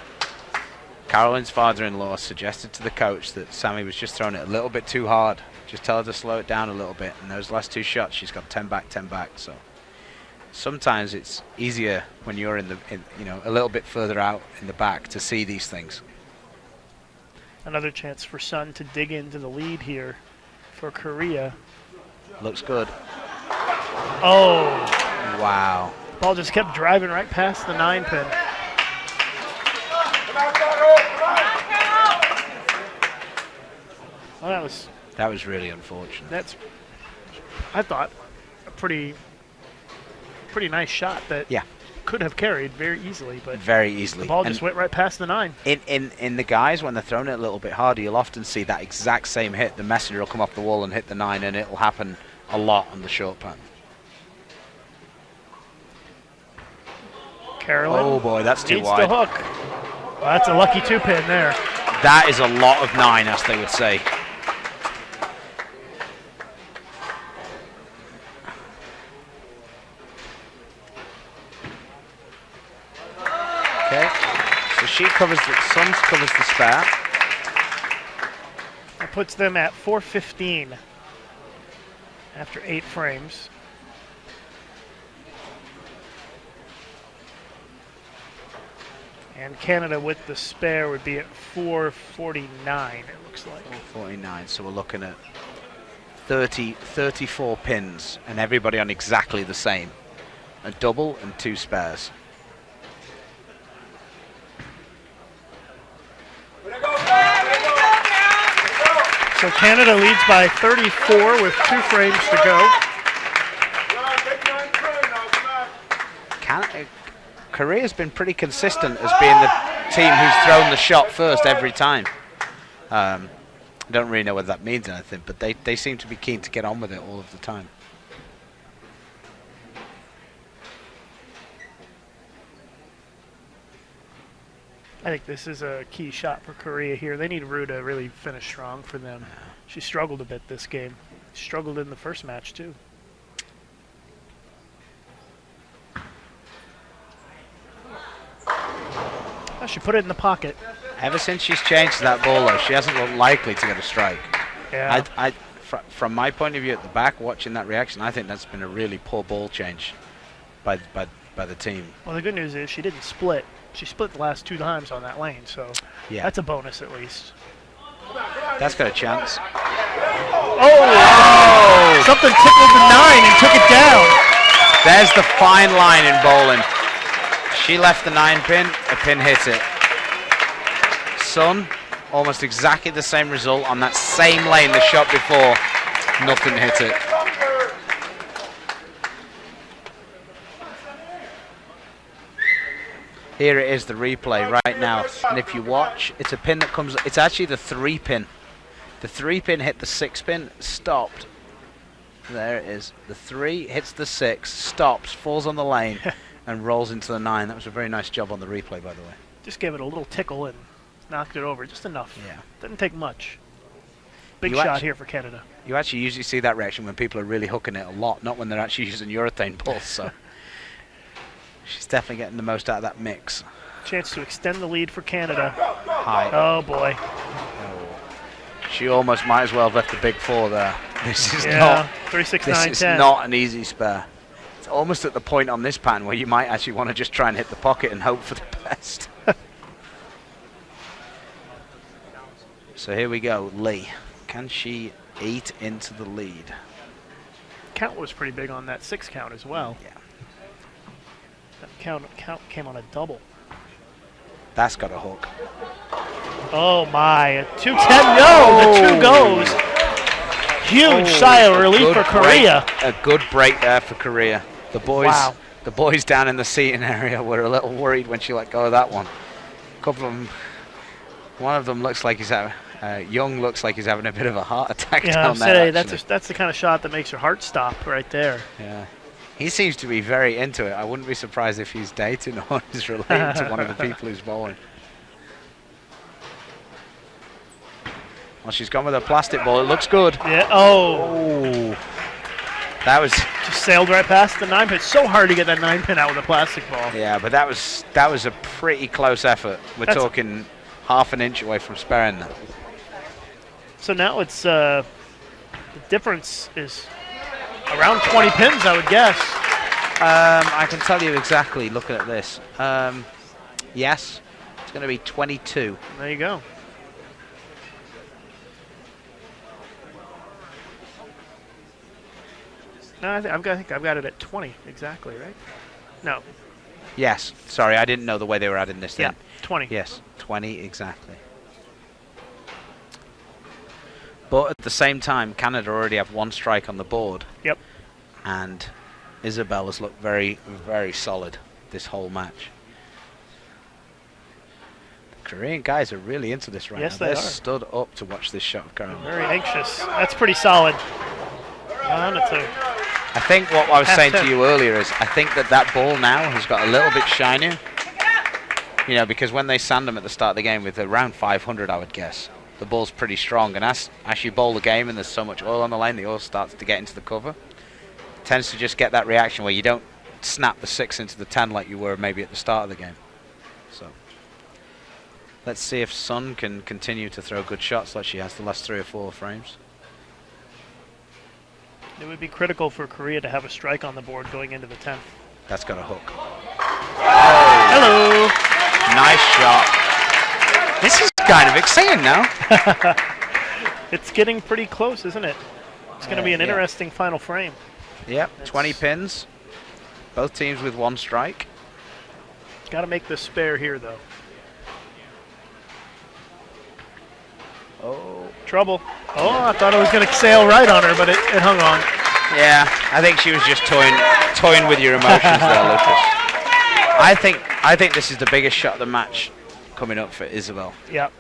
Caroline's father-in-law, suggested to the coach that Sammy was just throwing it a little bit too hard. Just tell her to slow it down a little bit. And those last two shots, she's got 10 back, 10 back. So sometimes it's easier when you're a little bit further out in the back to see these things. Another chance for Sun to dig into the lead here for Korea. Looks good. Oh. Wow. Ball just kept driving right past the 9-pin. Well, that was really unfortunate. That's, I thought, a pretty nice shot that could have carried very easily, but very easily. The ball just went right past the 9. In the guys, when they're throwing it a little bit harder, you'll often see that exact same hit. The messenger will come off the wall and hit the 9, and it'll happen a lot on the short pan. Carolyn. Oh boy, that's too wide. Needs the hook. Well, that's a lucky 2-pin there. That is a lot of 9, as they would say. Okay, so Sun covers the spare. That puts them at 415 after 8 frames. And Canada with the spare would be at 449, it looks like. 449, so we're looking at 34 pins, and everybody on exactly the same. A double and 2 spares. So Canada leads by 34 with 2 frames to go. Korea's been pretty consistent as being the team who's thrown the shot first every time. I don't really know whether that means anything, but they seem to be keen to get on with it all of the time. I think this is a key shot for Korea here. They need Rue to really finish strong for them. She struggled a bit this game. She struggled in the first match too. Oh, she put it in the pocket. Ever since she's changed that ball, though, she hasn't looked likely to get a strike. Yeah. From my point of view at the back, watching that reaction, I think that's been a really poor ball change by the team. Well, the good news is she didn't split. She split the last 2 times on that lane, so that's a bonus at least. That's got a chance. Oh! Something tickled the 9 and took it down. There's the fine line in bowling. She left the 9-pin, a pin hit it. Sun, almost exactly the same result on that same lane the shot before. Nothing hit it. Here it is, the replay right now. And if you watch, it's a pin that comes, it's actually the 3-pin. The 3-pin hit the 6-pin, stopped. There it is. The 3 hits the 6, stops, falls on the lane, and rolls into the 9. That was a very nice job on the replay, by the way. Just gave it a little tickle and knocked it over, just enough. Yeah. Didn't take much. Big shot here for Canada. You actually usually see that reaction when people are really hooking it a lot, not when they're actually using urethane balls. So she's definitely getting the most out of that mix. Chance to extend the lead for Canada. High. Oh boy. She almost might as well have left the big 4 there. This is 3, 6, 9, 10. This is not an easy spare. It's almost at the point on this pan where you might actually want to just try and hit the pocket and hope for the best. So here we go, Lee. Can she eat into the lead? Count was pretty big on that 6 count as well. Yeah. That count came on a double. That's got a hook. Oh my, a 2-10, no, the 2 goes. Huge sigh of relief for Korea. A good break there for Korea. The boys down in the seating area were a little worried when she let go of that one. A couple of them, one of them looks like he's having, Young looks like he's having a bit of a heart attack down there. That's the kind of shot that makes her heart stop right there. Yeah. He seems to be very into it. I wouldn't be surprised if he's dating or is related to one of the people who's bowling. Well, she's gone with a plastic ball. It looks good. Yeah. Oh. That was Just sailed right past the 9-pin. It's so hard to get that 9-pin out with a plastic ball. Yeah, but that was a pretty close effort. We're talking half an inch away from sparing that. So now it's the difference is around 20 pins, I would guess. I can tell you exactly looking at this. Yes, it's going to be 22. There you go. No, I think I've got it at 20 exactly, right? No. Yes, sorry, I didn't know the way they were adding this Yeah, thing. 20. Yes, 20 exactly. But at the same time, Canada already have one strike on the board. Yep. And Isabel has looked very, very solid this whole match. The Korean guys are really into this right now. Yes, they They're are. stood up to watch this shot of Caroline. Very anxious. That's pretty solid. It's a I think what I was Half saying tip. to you earlier is I think that ball now has got a little bit shinier. You know, because when they sand them at the start of the game with around 500, I would guess, the ball's pretty strong. And as you bowl the game and there's so much oil on the line, the oil starts to get into the cover. It tends to just get that reaction where you don't snap the 6 into the 10 like you were maybe at the start of the game. So let's see if Sun can continue to throw good shots like she has the last 3 or 4 frames. It would be critical for Korea to have a strike on the board going into the 10th. That's got a hook. Hello. Nice shot. This is kind of exciting now. It's getting pretty close, isn't it? It's going to be an Yeah. interesting final frame. Yep, That's- 20 pins. Both teams with 1 strike. Got to make the spare here, though. Oh. Trouble. Oh, I thought it was going to sail right on her, but it hung on. Yeah, I think she was just toying with your emotions there, Lucas. I think this is the biggest shot of the match coming up for Isabel. Yep.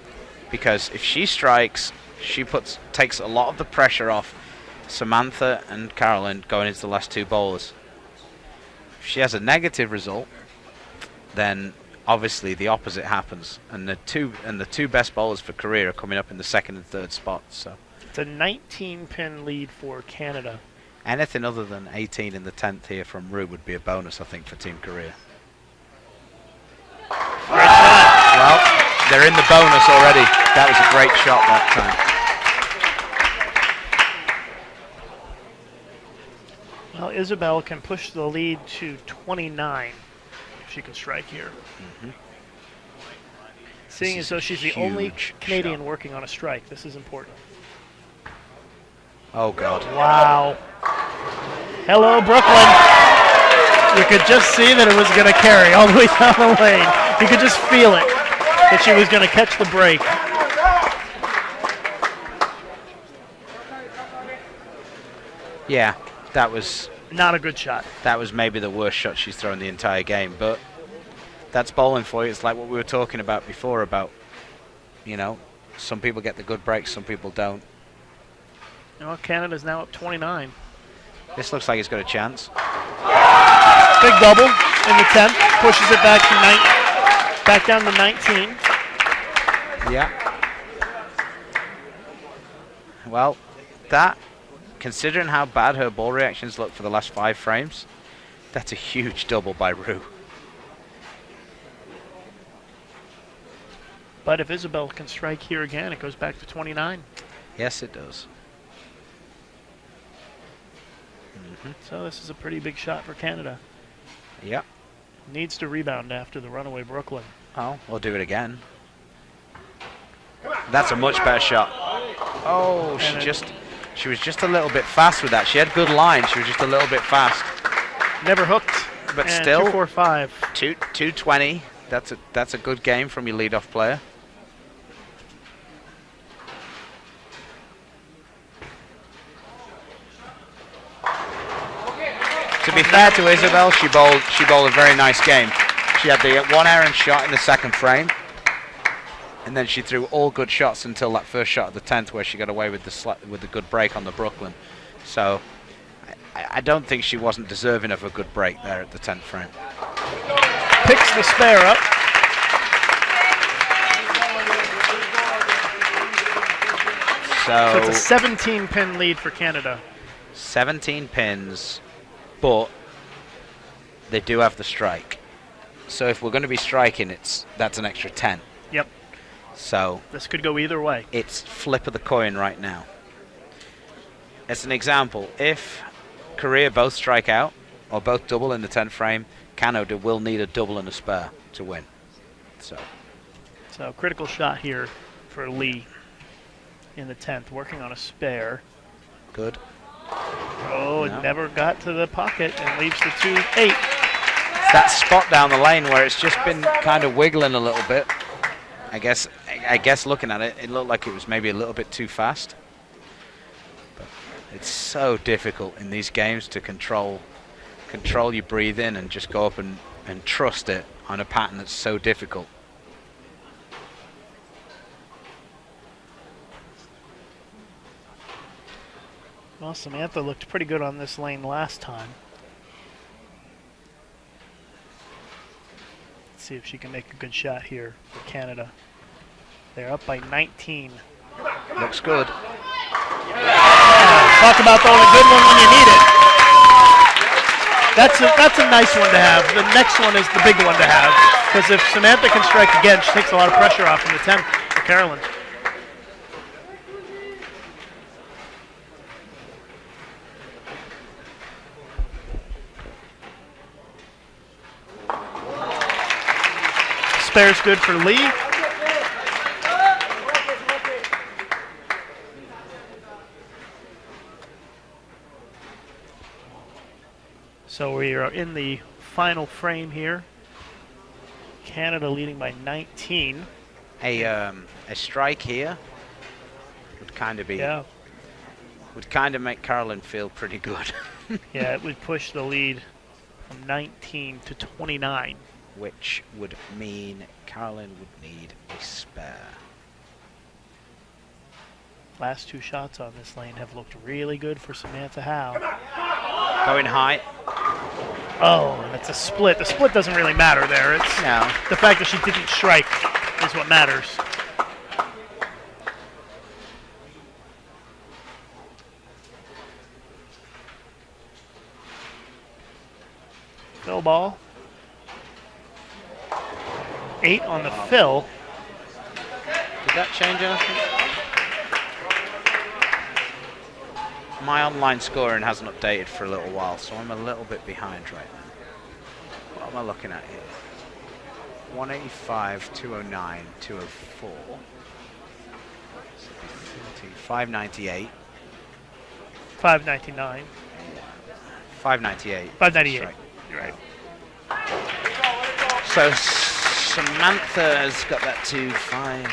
Because if she strikes, she takes a lot of the pressure off Samantha and Carolyn going into the last 2 bowlers. If she has a negative result, then obviously the opposite happens, and the two best bowlers for Korea are coming up in the 2nd and 3rd spots. So It's a 19-pin lead for Canada. anything other than 18 in the 10th here from Rue would be a bonus, I think, for Team Korea. Great shot. Well, they're in the bonus already. That was a great shot that time. Well, Isabel can push the lead to 29 if she can strike here. Seeing This as though is a she's the only huge Canadian shot. working on a strike, this is important. Oh, God. Wow. Hello, Brooklyn. You could just see that it was going to carry all the way down the lane. You could just feel it, that she was going to catch the break. Yeah, that was Not a good shot. maybe the worst shot she's thrown the entire game, but that's bowling for you. It's like what we were talking about before about, you know, some people get the good breaks, some people don't. Well, Canada's now up 29. This looks like it's got a chance. Big double in the 10th, pushes it back down to 19. Yeah. Well, that, considering how bad her ball reactions look for the last 5 frames, that's a huge double by Rue. But if Isabel can strike here again, it goes back to 29. Yes, it does. So this is a pretty big shot for Canada. Yep. Needs to rebound after the runaway Brooklyn. Oh, we'll do it again. That's a much better shot. Oh, she was just a little bit fast with that. She had good line. She was just a little bit fast. Never hooked. But and still, 2-4-5. 220. That's a good game from your leadoff player. To be fair to Isabel, she bowled a very nice game. She had the 1 errant shot in the 2nd frame, and then she threw all good shots until that first shot of the 10th, where she got away with the good break on the Brooklyn. So I don't think she wasn't deserving of a good break there at the 10th frame. Picks the spare up. So it's a 17-pin lead for Canada. 17 pins, but they do have the strike. So if we're going to be striking, that's an extra 10. Yep. So this could go either way. It's flip of the coin right now. As an example, if Korea both strike out or both double in the 10th frame, Canada will need a double and a spare to win. So critical shot here for Lee in the 10th, working on a spare. Good. Oh, no. It never got to the pocket and leaves the 2-8. That spot down the lane where it's just been kind of wiggling a little bit. I guess looking at it, it looked like it was maybe a little bit too fast. But it's so difficult in these games to control your breathing and just go up and trust it on a pattern that's so difficult. Well, Samantha looked pretty good on this lane last time. Let's see if she can make a good shot here for Canada. They're up by 19. Looks good. Talk about throwing a good one when you need it. That's a nice one to have. The next one is the big one to have. Because if Samantha can strike again, she takes a lot of pressure off in the 10th for Carolyn. Spare's good for Lee. So we are in the final frame here. Canada leading by 19. A strike here would kind of be would kind of make Carolyn feel pretty good. Yeah, it would push the lead from 19 to 29. Which would mean Carolyn would need a spare. Last two shots on this lane have looked really good for Samantha Howe. Going high. Oh, that's a split. The split doesn't really matter there. It's the fact that she didn't strike is what matters. Fill ball. 8 on the fill. Did that change anything? My online scoring hasn't updated for a little while, so I'm a little bit behind right now. What am I looking at here? 185, 209, 204. 598. 599. 598. 598. Right. You're right. So Samantha has got that 2-5.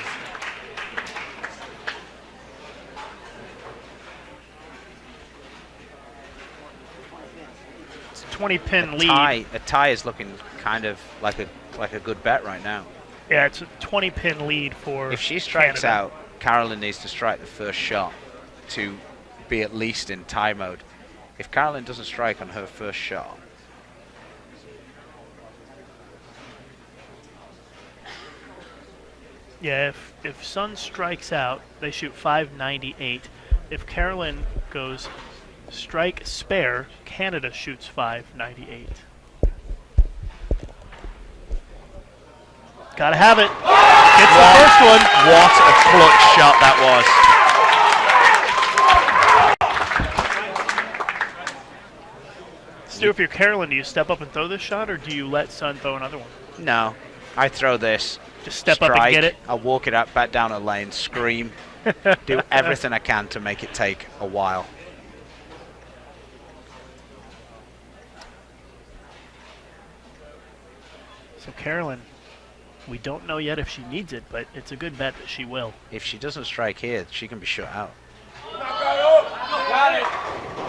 It's a 20-pin lead. A tie is looking kind of like a good bet right now. Yeah, it's a 20-pin lead for If she strikes Canada. out, Carolyn needs to strike the first shot to be at least in tie mode. If Carolyn doesn't strike on her first shot, yeah, if Sun strikes out, they shoot 598. If Carolyn goes strike spare, Canada shoots 598. Gotta have it. Gets the first one. what a clutch shot that was. Stu, if you're Carolyn, do you step up and throw this shot, or do you let Sun throw another one? No, I throw this. Just step strike, up and get it? I'll walk it up, back down a lane, scream, do everything I can to make it take a while. So Carolyn, we don't know yet if she needs it, but it's a good bet that she will. If she doesn't strike here, she can be shut out.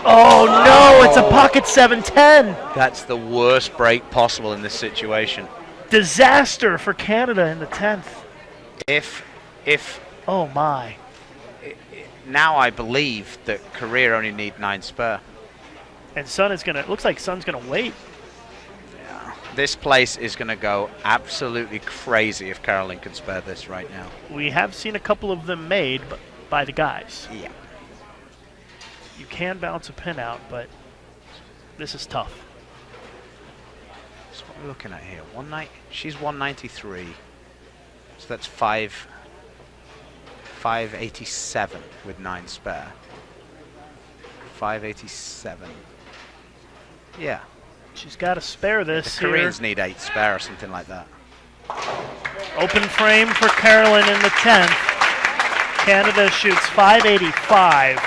Oh no, it's a pocket 710. That's the worst break possible in this situation. Disaster for Canada in the 10th. If Oh my. now I believe that Korea only need 9 spare. And Sun is going to, looks like Sun's going to wait. This place is going to go absolutely crazy if Caroline can spare this right now. We have seen a couple of them made by the guys. Yeah. You can bounce a pin out, but this is tough. So what are we looking at here? She's 193. So that's 587 with 9 spare. 587. Yeah. She's got to spare this. The Koreans need 8 spare or something like that. Open frame for Carolyn in the 10th. Canada shoots 585.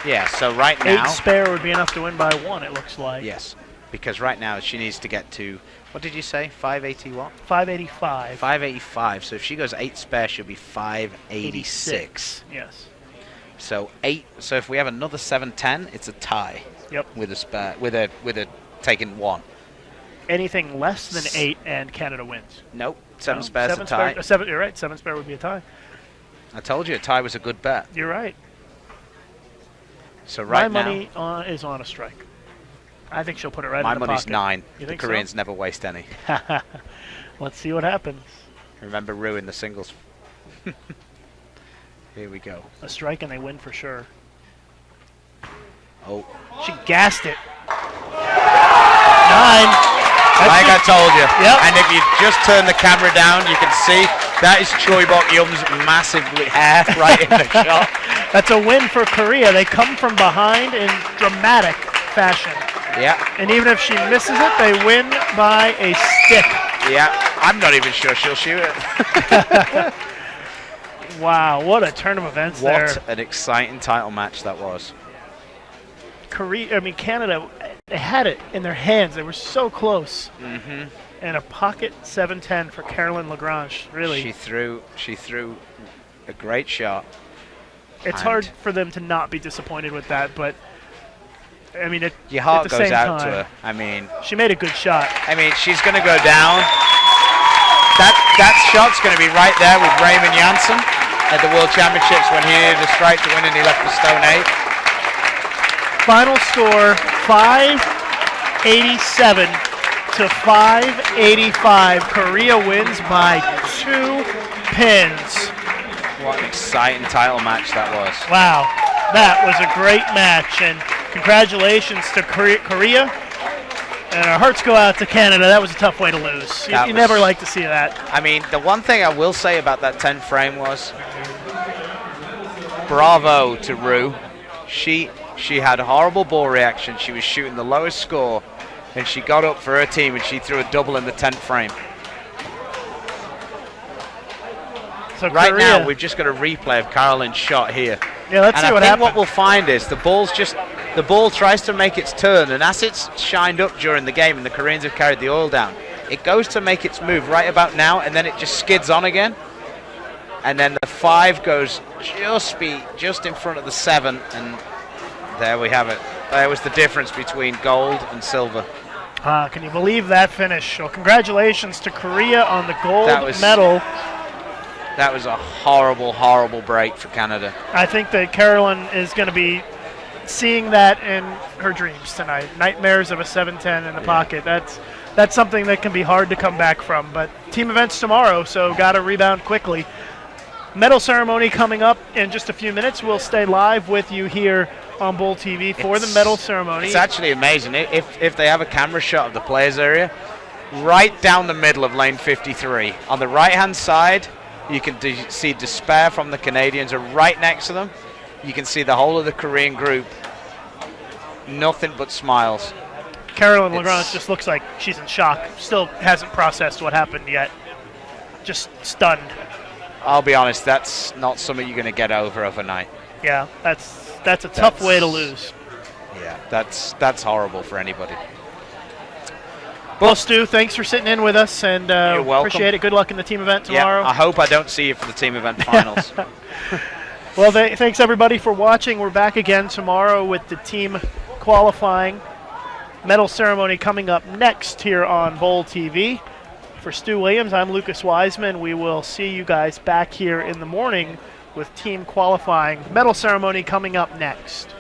Yeah, so right now... 8 spare would be enough to win by 1, it looks like. Yes, because right now she needs to get to, what did you say, 580 what? 585. 585, so if she goes 8 spare, she'll be 586. Yes. So if we have another 710, it's a tie. Yep. With a spare, with a taken 1. Anything less than 8 and Canada wins. Nope, 7 spares a tie. Spare, 7, you're right, 7 spare would be a tie. I told you a tie was a good bet. You're right. So right my now, money is on a strike. I think she'll put it right my in the money's pocket. 9. You The think Koreans so? never waste any. Let's see what happens. Remember Rue in the singles. Here we go. A strike and they win for sure. Oh. She gassed it. 9. Like I told you. Yep. And if you just turn the camera down, you can see that is Choi Bok-yum's massive hair right in the shot. That's a win for Korea. They come from behind in dramatic fashion. Yeah. And even if she misses it, they win by a stick. Yeah. I'm not even sure she'll shoot it. Wow, what a turn of events there. What an exciting title match that was. Canada, they had it in their hands. They were so close. Mm-hmm. And a pocket 710 for Caroline Lagrange, really. She threw a great shot. It's hard for them to not be disappointed with that, but I mean, your heart at the goes same out time, to her. I mean, she made a good shot. I mean, she's going to go down. That shot's going to be right there with Raymond Janssen at the World Championships when he needed a strike to win and he left the stone 8. Final score 587 to 585. Korea wins by 2 pins. What an exciting title match that was. Wow, that was a great match, and congratulations to Korea. And our hearts go out to Canada. That was a tough way to lose. You never like to see that. I mean, the one thing I will say about that 10 frame was bravo to Rue. She had a horrible ball reaction. She was shooting the lowest score, and she got up for her team, and she threw a double in the 10th frame. So right Korea, now, we've just got a replay of Caroline's shot here. Yeah, let's see what happens. What we'll find is the ball tries to make its turn, and as it's shined up during the game, and the Koreans have carried the oil down, it goes to make its move right about now, and then it just skids on again. And then the 5 goes just in front of the 7, and there we have it. There was the difference between gold and silver. Can you believe that finish? Well, congratulations to Korea on the gold medal. That was a horrible, horrible break for Canada. I think that Carolyn is going to be seeing that in her dreams tonight. Nightmares of a 710 in the pocket. That's something that can be hard to come back from. But team events tomorrow, so got to rebound quickly. Medal ceremony coming up in just a few minutes. We'll stay live with you here on Bull TV for the medal ceremony. It's actually amazing. If they have a camera shot of the players area, right down the middle of lane 53, on the right-hand side, you can see despair from the Canadians are right next to them. You can see the whole of the Korean group. Nothing but smiles. Caroline Lagrange just looks like she's in shock. Still hasn't processed what happened yet. Just stunned. I'll be honest, that's not something you're going to get over overnight. Yeah, that's a tough way to lose. Yeah, that's horrible for anybody. Well, Stu, thanks for sitting in with us, and you're welcome. Appreciate it. Good luck in the team event tomorrow. Yeah, I hope I don't see you for the team event finals. Well, thanks everybody for watching. We're back again tomorrow with the team qualifying medal ceremony coming up next here on Bowl TV. For Stu Williams, I'm Lucas Wiseman. We will see you guys back here in the morning with team qualifying medal ceremony coming up next.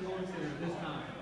the Lord's here at this time.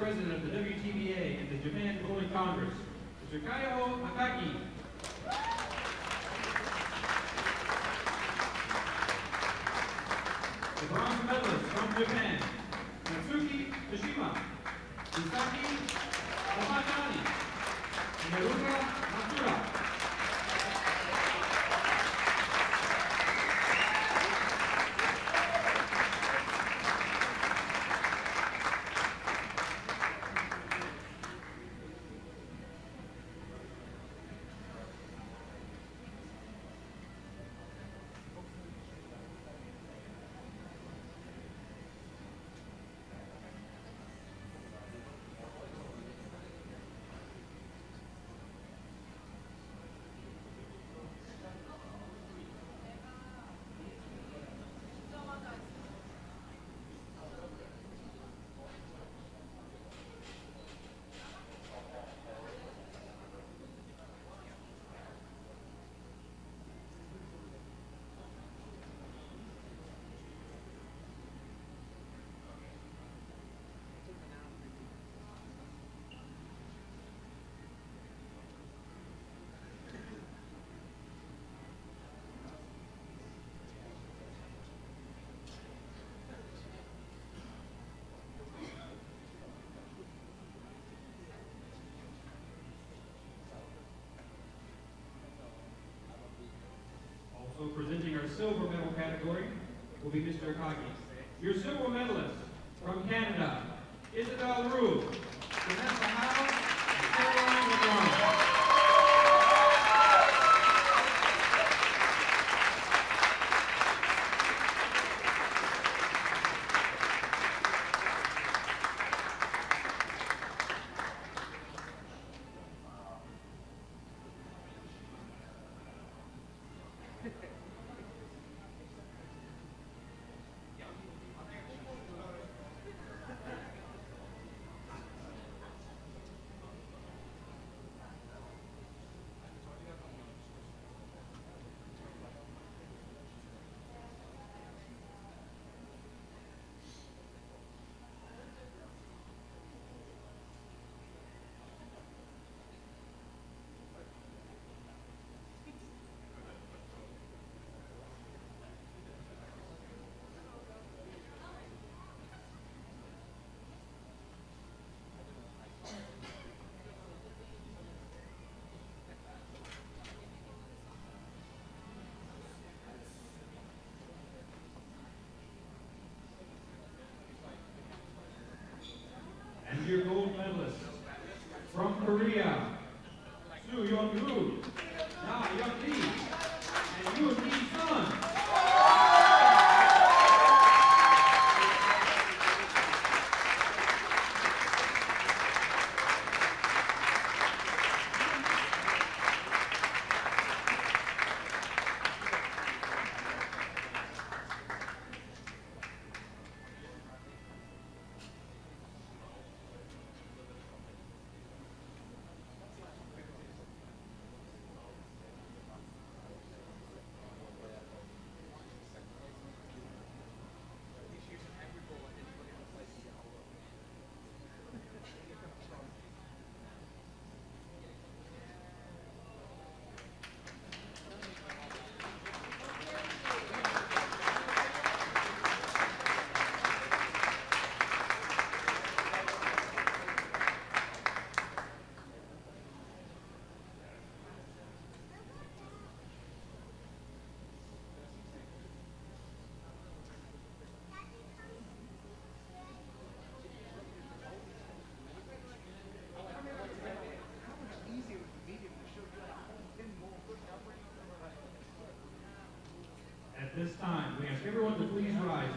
President of the WTBA and the Japan Bowling Congress, Mr. Kaiho Akagi. The bronze medalist from Japan, Natsuki Tashima, Misaki Omatani, and Haruka Matsura. Also presenting our silver medal category will be Mr. Akagi. Your silver medalist from Canada, Isabel Rue, Vanessa Howe, and Caroline McDonald. And your gold medalist from Korea, Soo Yeon-woo, Na Yeon-lee, and Yoon Hee-sun. At this time, we ask everyone to please rise